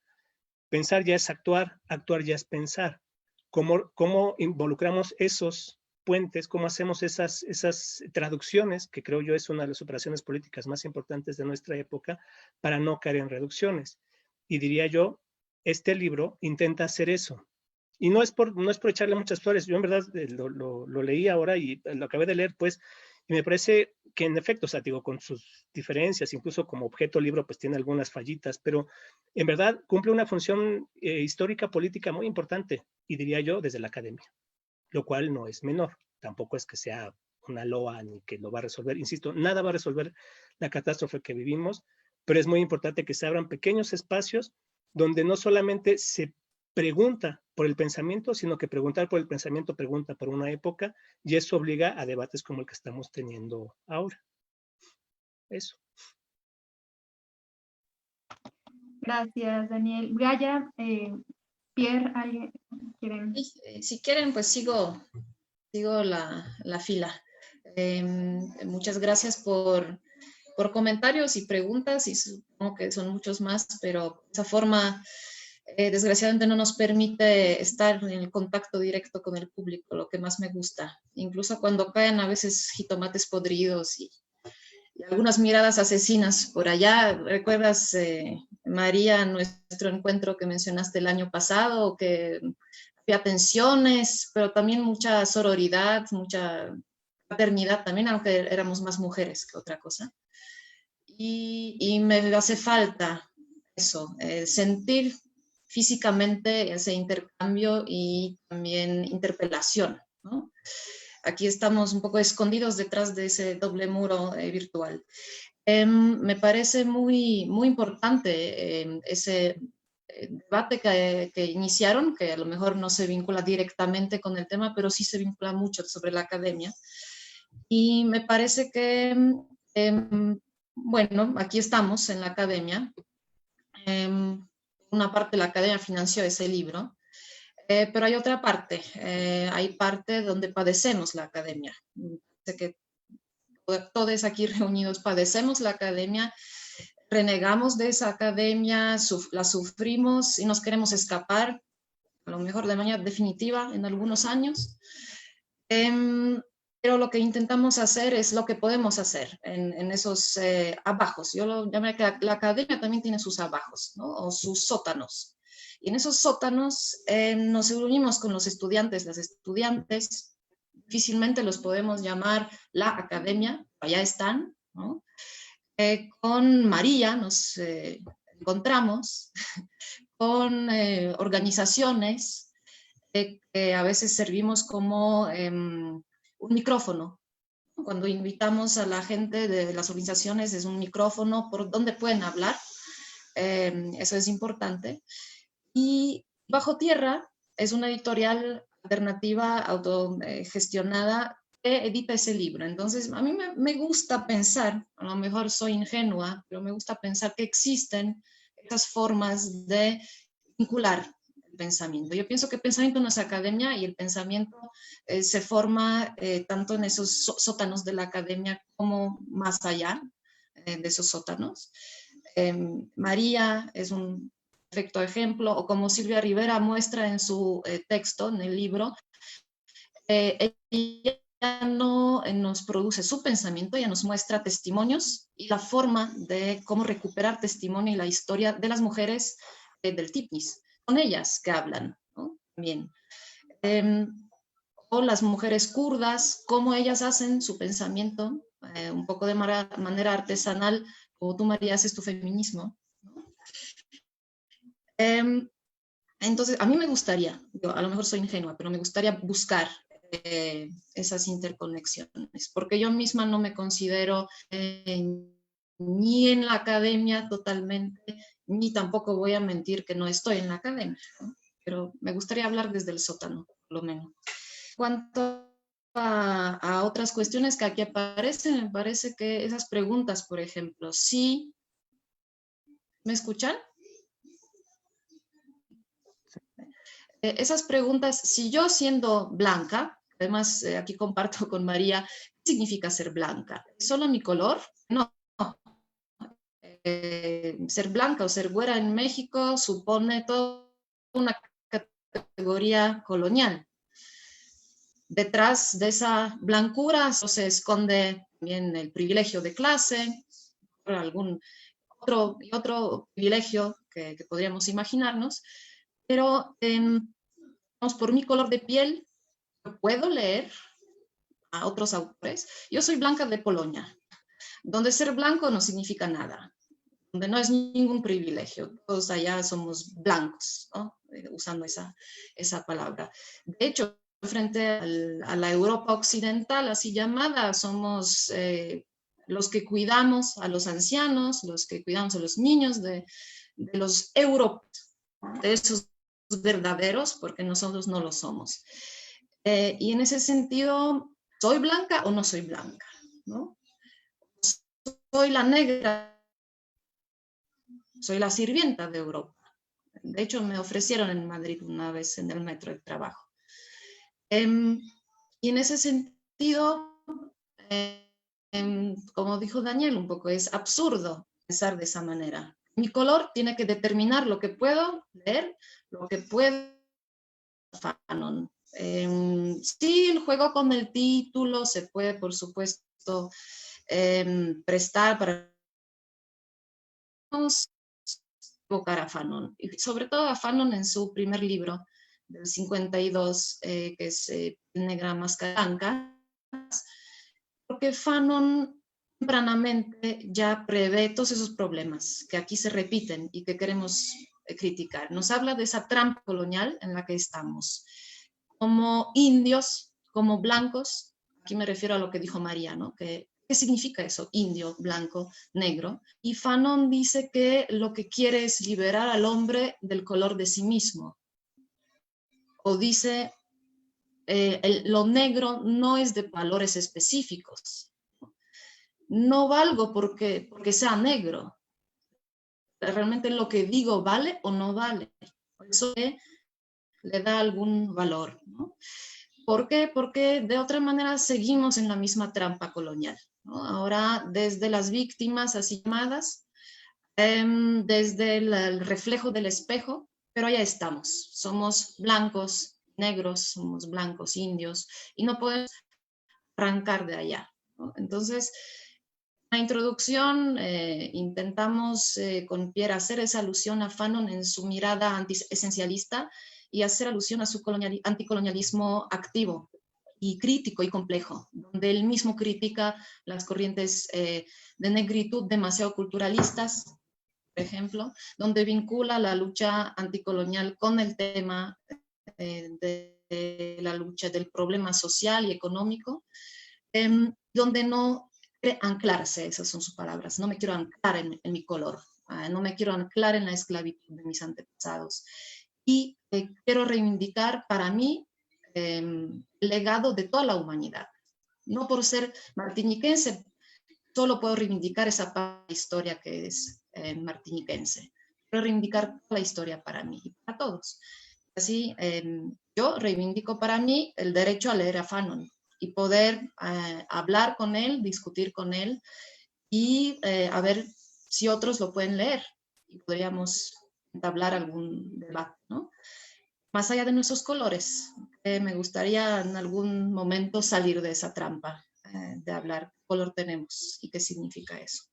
Pensar ya es actuar, actuar ya es pensar. ¿Cómo involucramos esos puentes, cómo hacemos esas traducciones, que creo yo es una de las operaciones políticas más importantes de nuestra época, para no caer en reducciones. Y diría yo, este libro intenta hacer eso. Y no es por echarle muchas flores. Yo en verdad lo leí ahora y lo acabé de leer, pues, y me parece que en efecto, o sea, digo, con sus diferencias, incluso como objeto libro, pues tiene algunas fallitas, pero en verdad cumple una función histórica, política muy importante, y diría yo, desde la academia, lo cual no es menor. Tampoco es que sea una loa ni que lo va a resolver. Insisto, nada va a resolver la catástrofe que vivimos, pero es muy importante que se abran pequeños espacios donde no solamente se pregunta por el pensamiento, sino que preguntar por el pensamiento pregunta por una época, y eso obliga a debates como el que estamos teniendo ahora. Eso.
Gracias, Daniel. Gaya, Pierre, ¿alguien quieren?
Si quieren, pues sigo la fila. Muchas gracias por comentarios y preguntas, y supongo que son muchos más, pero esa forma desgraciadamente no nos permite estar en el contacto directo con el público, lo que más me gusta. Incluso cuando caen a veces jitomates podridos y algunas miradas asesinas por allá. ¿Recuerdas, María, nuestro encuentro que mencionaste el año pasado, que había tensiones, pero también mucha sororidad, mucha paternidad también, aunque éramos más mujeres que otra cosa? Y me hace falta eso, sentir físicamente ese intercambio y también interpelación, ¿no? Aquí estamos un poco escondidos detrás de ese doble muro virtual. Me parece muy importante ese debate que iniciaron, que a lo mejor no se vincula directamente con el tema, pero sí se vincula mucho sobre la academia. Y me parece que, bueno, aquí estamos en la academia. Una parte de la academia financió ese libro, pero hay otra parte, hay parte donde padecemos la academia. Sé que todos aquí reunidos padecemos la academia, renegamos de esa academia, la sufrimos y nos queremos escapar, a lo mejor de manera definitiva en algunos años. Pero lo que intentamos hacer es lo que podemos hacer en esos abajos. Yo lo llamo que la academia también tiene sus abajos, ¿no? O sus sótanos. Y en esos sótanos nos reunimos con los estudiantes, las estudiantes. Difícilmente los podemos llamar la academia, allá están, ¿no? Con María nos encontramos, con organizaciones que a veces servimos como un micrófono. Cuando invitamos a la gente de las organizaciones, es un micrófono por donde pueden hablar. Eso es importante. Y Bajo Tierra es una editorial alternativa autogestionada que edita ese libro. Entonces, a mí me gusta pensar, a lo mejor soy ingenua, pero me gusta pensar que existen esas formas de vincular el pensamiento. Yo pienso que el pensamiento no es academia, y el pensamiento se forma tanto en esos sótanos de la academia como más allá de esos sótanos. María es un perfecto ejemplo, o como Silvia Rivera muestra en su texto, en el libro, ella no nos produce su pensamiento, ella nos muestra testimonios y la forma de cómo recuperar testimonio y la historia de las mujeres del Tipnis, con ellas que hablan, ¿no? También. O las mujeres kurdas, cómo ellas hacen su pensamiento, un poco de manera artesanal, como tú, María, haces tu feminismo, ¿no? Entonces, a mí me gustaría, yo a lo mejor soy ingenua, pero me gustaría buscar esas interconexiones, porque yo misma no me considero ni en la academia totalmente, ni tampoco voy a mentir que no estoy en la academia, ¿no? Pero me gustaría hablar desde el sótano, por lo menos. Cuanto a otras cuestiones que aquí aparecen, me parece que esas preguntas, por ejemplo, si... ¿Me escuchan? Esas preguntas, si yo siendo blanca, además aquí comparto con María, ¿qué significa ser blanca? ¿Solo mi color? No. Ser blanca o ser güera en México supone toda una categoría colonial. detrás de esa blancura se esconde también el privilegio de clase, algún otro privilegio que podríamos imaginarnos, pero por mi color de piel puedo leer a otros autores. Yo soy blanca de Polonia, donde ser blanco no significa nada, donde no es ningún privilegio, todos allá somos blancos, ¿no? Usando esa palabra. De hecho, frente a la Europa occidental, así llamada, somos los que cuidamos a los ancianos, los que cuidamos a los niños de los europeos, de esos verdaderos, porque nosotros no lo somos. Y en ese sentido, ¿soy blanca o no soy blanca? ¿No? Soy la negra, soy la sirvienta de Europa. De hecho, me ofrecieron en Madrid una vez en el metro de trabajo. Y en ese sentido, como dijo Daniel un poco, es absurdo pensar de esa manera. Mi color tiene que determinar lo que puedo leer, lo que puedo Fanon. Sí, el juego con el título se puede, por supuesto, prestar para evocar a Fanon, y sobre todo a Fanon en su primer libro del 52, que es Negra Máscara Blanca, porque Fanon tempranamente ya prevé todos esos problemas que aquí se repiten y que queremos criticar. Nos habla de esa trampa colonial en la que estamos. Como indios, como blancos, aquí me refiero a lo que dijo María, ¿no? ¿Qué significa eso? Indio, blanco, negro. Y Fanon dice que lo que quiere es liberar al hombre del color de sí mismo. O dice, lo negro no es de valores específicos. No valgo porque sea negro. Realmente lo que digo vale o no vale. Eso le da algún valor, ¿no? ¿Por qué? Porque de otra manera seguimos en la misma trampa colonial, ¿no? Ahora, desde las víctimas así llamadas, desde el reflejo del espejo, pero ya estamos. Somos blancos, negros, somos blancos, indios, y no podemos arrancar de allá, ¿no? Entonces, en la introducción intentamos con Pierre hacer esa alusión a Fanon en su mirada antiesencialista y hacer alusión a su anticolonialismo activo y crítico y complejo, donde él mismo critica las corrientes de negritud demasiado culturalistas, por ejemplo, donde vincula la lucha anticolonial con el tema de la lucha del problema social y económico, donde no quiere anclarse, esas son sus palabras, no me quiero anclar en mi color, no me quiero anclar en la esclavitud de mis antepasados. Y quiero reivindicar para mí el legado de toda la humanidad. No por ser martiniquense, solo puedo reivindicar esa historia que es martiniquense. Quiero reivindicar toda la historia para mí y para todos. Así, yo reivindico para mí el derecho a leer a Fanon y poder hablar con él, discutir con él y a ver si otros lo pueden leer y podríamos entablar algún debate, ¿no? Más allá de nuestros colores, me gustaría en algún momento salir de esa trampa de hablar qué color tenemos y qué significa eso.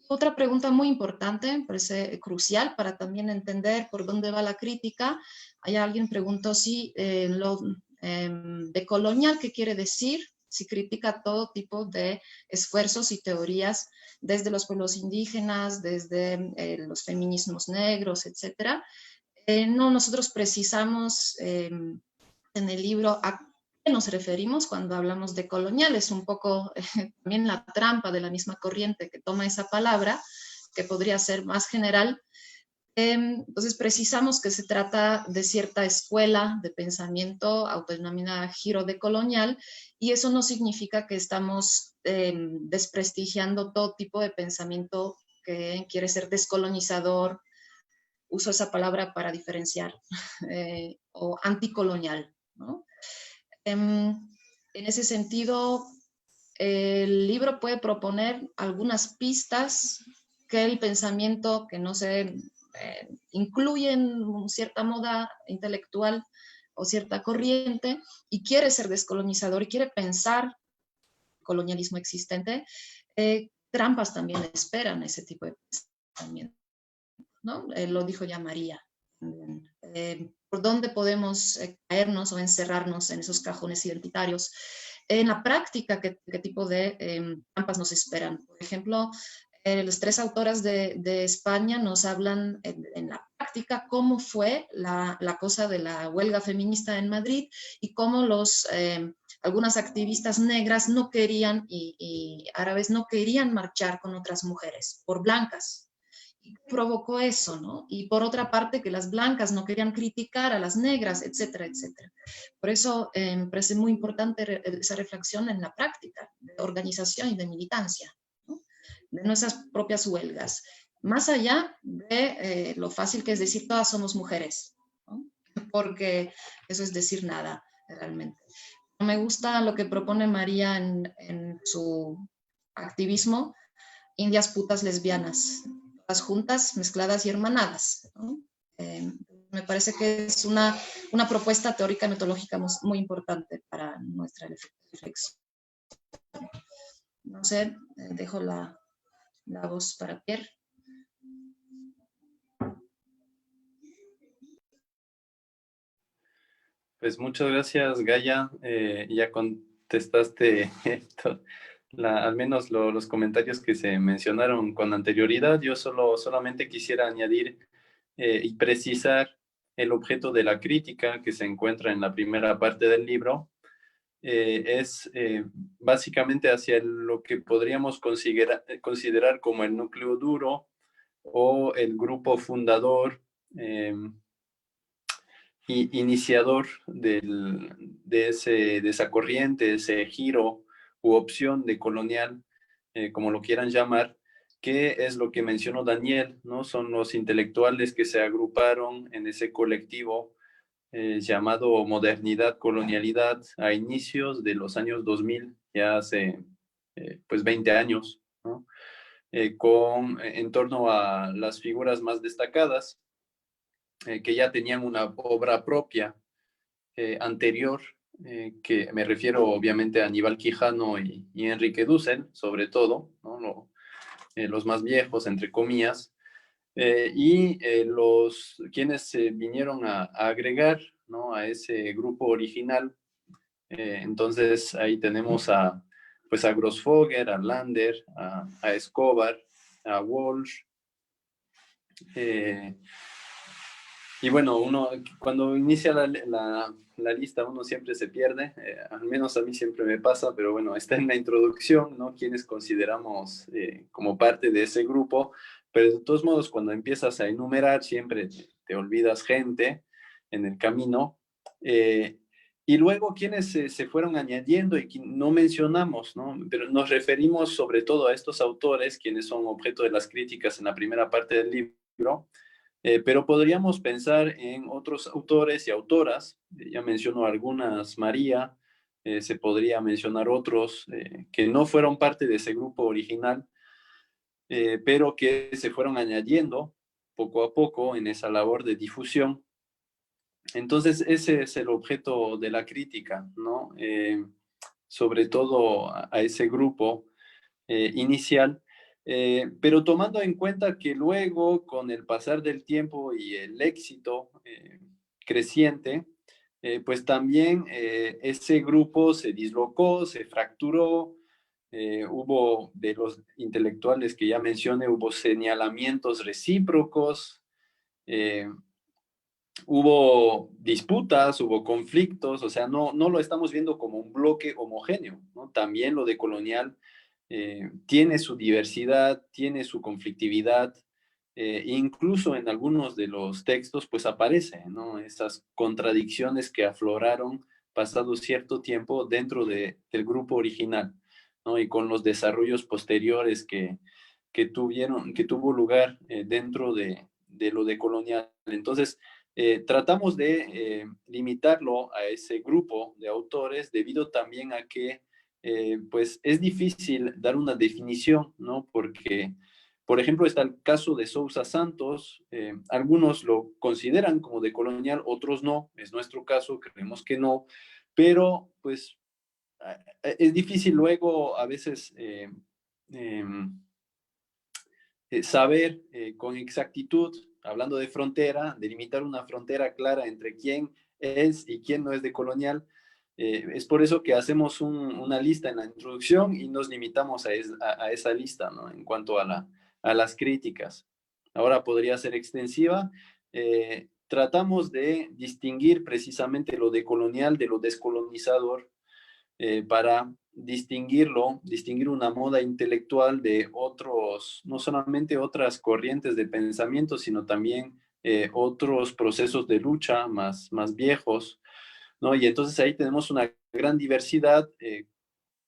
Otra pregunta muy importante, me parece crucial para también entender por dónde va la crítica. Hay alguien preguntó si lo decolonial, ¿qué quiere decir? Si critica todo tipo de esfuerzos y teorías desde los pueblos indígenas, desde los feminismos negros, etc. No, nosotros precisamos en el libro a qué nos referimos cuando hablamos de colonial. Es un poco también la trampa de la misma corriente que toma esa palabra, que podría ser más general. Entonces precisamos que se trata de cierta escuela de pensamiento autodenominada giro decolonial, y eso no significa que estamos desprestigiando todo tipo de pensamiento que quiere ser descolonizador, uso esa palabra para diferenciar, o anticolonial, ¿no? En ese sentido, el libro puede proponer algunas pistas que el pensamiento que no se incluye en cierta moda intelectual o cierta corriente y quiere ser descolonizador y quiere pensar el colonialismo existente, trampas también esperan ese tipo de pensamiento, ¿no? Lo dijo ya María. ¿Por dónde podemos caernos o encerrarnos en esos cajones identitarios? En la práctica, ¿qué tipo de trampas nos esperan? Por ejemplo, las tres autoras de España nos hablan en la práctica cómo fue la cosa de la huelga feminista en Madrid y cómo algunas activistas negras no querían y árabes no querían marchar con otras mujeres por blancas. Provocó eso, ¿no? Y por otra parte, que las blancas no querían criticar a las negras, etcétera, etcétera. Por eso me parece muy importante esa reflexión en la práctica de organización y de militancia, ¿no? De nuestras propias huelgas, más allá de lo fácil que es decir todas somos mujeres, ¿no? Porque eso es decir nada realmente. Me gusta lo que propone María en su activismo, indias, putas, lesbianas, todas juntas, mezcladas y hermanadas, ¿no? Me parece que es una propuesta teórica y metodológica muy importante para nuestra reflexión. No sé, dejo la voz para Pierre.
Pues muchas gracias, Gaia. Ya contestaste al menos los comentarios que se mencionaron con anterioridad. Yo solamente quisiera añadir y precisar el objeto de la crítica que se encuentra en la primera parte del libro. Es básicamente hacia lo que podríamos considerar como el núcleo duro o el grupo fundador y iniciador de esa corriente, ese giro u opción de colonial, como lo quieran llamar, que es lo que mencionó Daniel, ¿no? Son los intelectuales que se agruparon en ese colectivo llamado Modernidad, Colonialidad, a inicios de los años 2000, ya hace pues 20 años, ¿no? En torno a las figuras más destacadas, que ya tenían una obra propia anterior, que me refiero obviamente a Aníbal Quijano y Enrique Dussel, sobre todo, ¿no? Los más viejos, entre comillas, y quienes se vinieron a agregar, ¿no? A ese grupo original. Entonces ahí tenemos pues a Grossfogel, a Lander, a Escobar, a Walsh. Y bueno, uno cuando inicia la lista uno siempre se pierde, al menos a mí siempre me pasa, pero bueno, está en la introducción, ¿no? Quienes consideramos como parte de ese grupo, pero de todos modos cuando empiezas a enumerar siempre te olvidas gente en el camino. Y luego quienes se fueron añadiendo y no mencionamos, ¿no? Pero nos referimos sobre todo a estos autores, quienes son objeto de las críticas en la primera parte del libro. Pero podríamos pensar en otros autores y autoras, ya menciono algunas, María, se podría mencionar otros que no fueron parte de ese grupo original, pero que se fueron añadiendo poco a poco en esa labor de difusión. Entonces ese es el objeto de la crítica, ¿no? Sobre todo a ese grupo inicial. Pero tomando en cuenta que luego, con el pasar del tiempo y el éxito creciente, pues también ese grupo se dislocó, se fracturó, hubo de los intelectuales que ya mencioné, hubo señalamientos recíprocos, hubo disputas, hubo conflictos, o sea, no lo estamos viendo como un bloque homogéneo, ¿no? También lo de colonial tiene su diversidad, tiene su conflictividad, incluso en algunos de los textos pues aparece, ¿no? Esas contradicciones que afloraron pasado cierto tiempo dentro del grupo original, ¿no? Y con los desarrollos posteriores que tuvo lugar dentro de lo de colonial. Entonces, tratamos de limitarlo a ese grupo de autores debido también a que pues es difícil dar una definición, ¿no? Porque Por ejemplo, está el caso de Sousa Santos. Algunos lo consideran como decolonial, otros no. Es nuestro caso, creemos que no. Pero, pues, es difícil luego a veces saber con exactitud, hablando de frontera, delimitar una frontera clara entre quién es y quién no es decolonial. Es por eso que hacemos una lista en la introducción y nos limitamos a esa lista, ¿no? En cuanto a las críticas. Ahora podría ser extensiva. Tratamos de distinguir precisamente lo decolonial de lo descolonizador, para distinguir una moda intelectual de otros, no solamente otras corrientes de pensamiento, sino también otros procesos de lucha más viejos, ¿no? Y entonces ahí tenemos una gran diversidad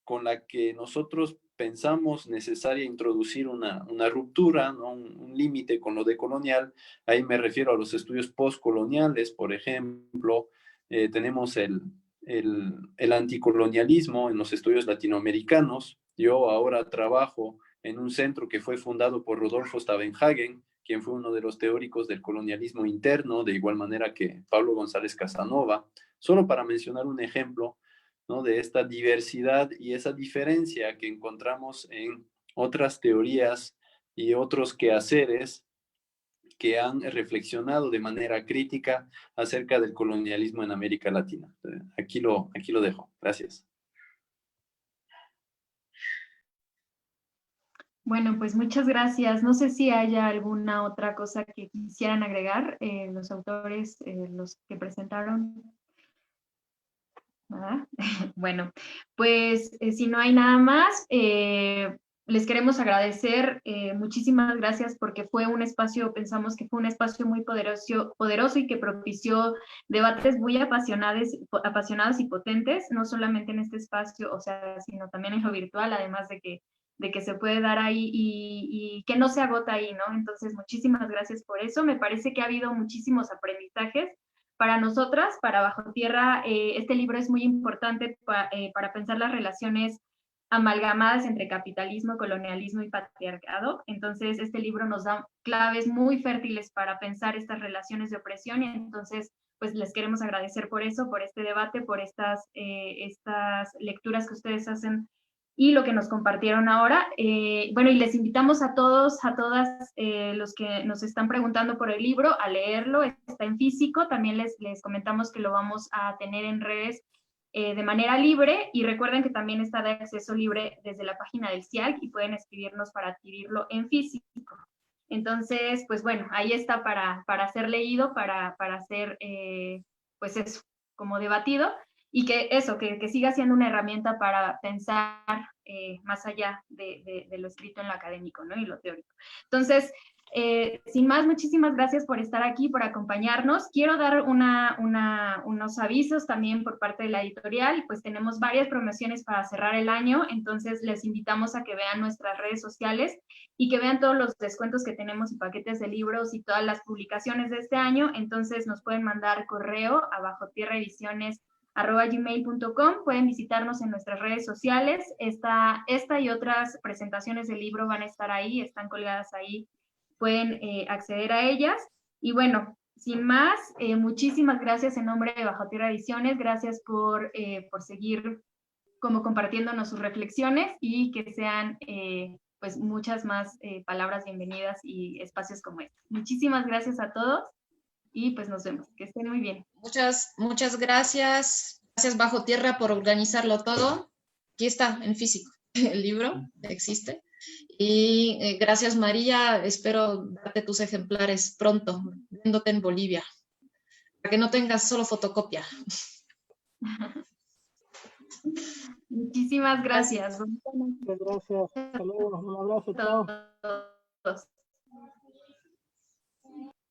con la que nosotros pensamos necesaria introducir una ruptura, ¿no? Un límite con lo decolonial. Ahí me refiero a los estudios postcoloniales, por ejemplo. Tenemos el anticolonialismo en los estudios latinoamericanos. Yo ahora trabajo en un centro que fue fundado por Rodolfo Stavenhagen, quien fue uno de los teóricos del colonialismo interno, de igual manera que Pablo González Casanova, solo para mencionar un ejemplo, ¿no? De esta diversidad y esa diferencia que encontramos en otras teorías y otros quehaceres que han reflexionado de manera crítica acerca del colonialismo en América Latina. Aquí lo dejo. Gracias.
Bueno, pues muchas gracias. No sé si haya alguna otra cosa que quisieran agregar los autores, los que presentaron. ¿Verdad? Bueno, pues si no hay nada más, les queremos agradecer, muchísimas gracias porque fue un espacio, pensamos que fue un espacio muy poderoso y que propició debates muy apasionados y potentes, no solamente en este espacio, o sea, sino también en lo virtual, además de que se puede dar ahí y que no se agota ahí, ¿no? Entonces, muchísimas gracias por eso. Me parece que ha habido muchísimos aprendizajes. Para nosotras, para Bajo Tierra, este libro es muy importante para pensar las relaciones amalgamadas entre capitalismo, colonialismo y patriarcado. Entonces, este libro nos da claves muy fértiles para pensar estas relaciones de opresión y entonces, pues les queremos agradecer por eso, por este debate, por estas lecturas que ustedes hacen y lo que nos compartieron ahora. Bueno, y les invitamos a todos, a todas los que nos están preguntando por el libro, a leerlo, está en físico, también les comentamos que lo vamos a tener en redes de manera libre, y recuerden que también está de acceso libre desde la página del CIAC y pueden escribirnos para adquirirlo en físico. Entonces, pues bueno, ahí está para ser leído, para ser, pues eso, como debatido, y que eso, que siga siendo una herramienta para pensar más allá de lo escrito en lo académico, ¿no? Y lo teórico. Entonces, sin más, muchísimas gracias por estar aquí, por acompañarnos. Quiero dar unos avisos también por parte de la editorial. Pues tenemos varias promociones para cerrar el año, entonces les invitamos a que vean nuestras redes sociales y que vean todos los descuentos que tenemos y paquetes de libros y todas las publicaciones de este año. Entonces nos pueden mandar correo a bajotierraediciones@gmail.com. Pueden visitarnos en nuestras redes sociales. Esta y otras presentaciones del libro van a estar ahí, están colgadas ahí, pueden acceder a ellas. Y bueno, sin más, muchísimas gracias en nombre de Bajo Tierra Ediciones, gracias por seguir como compartiéndonos sus reflexiones y que sean pues muchas más palabras bienvenidas y espacios como este. Muchísimas gracias a todos y pues nos vemos. Que estén muy bien.
Muchas gracias. Gracias Bajo Tierra por organizarlo todo. Aquí está en físico el libro, existe. Y gracias María, espero darte tus ejemplares pronto, viéndote en Bolivia, para que no tengas solo fotocopia.
Muchísimas gracias.
Muchas gracias. Hasta luego. Un abrazo. Chao.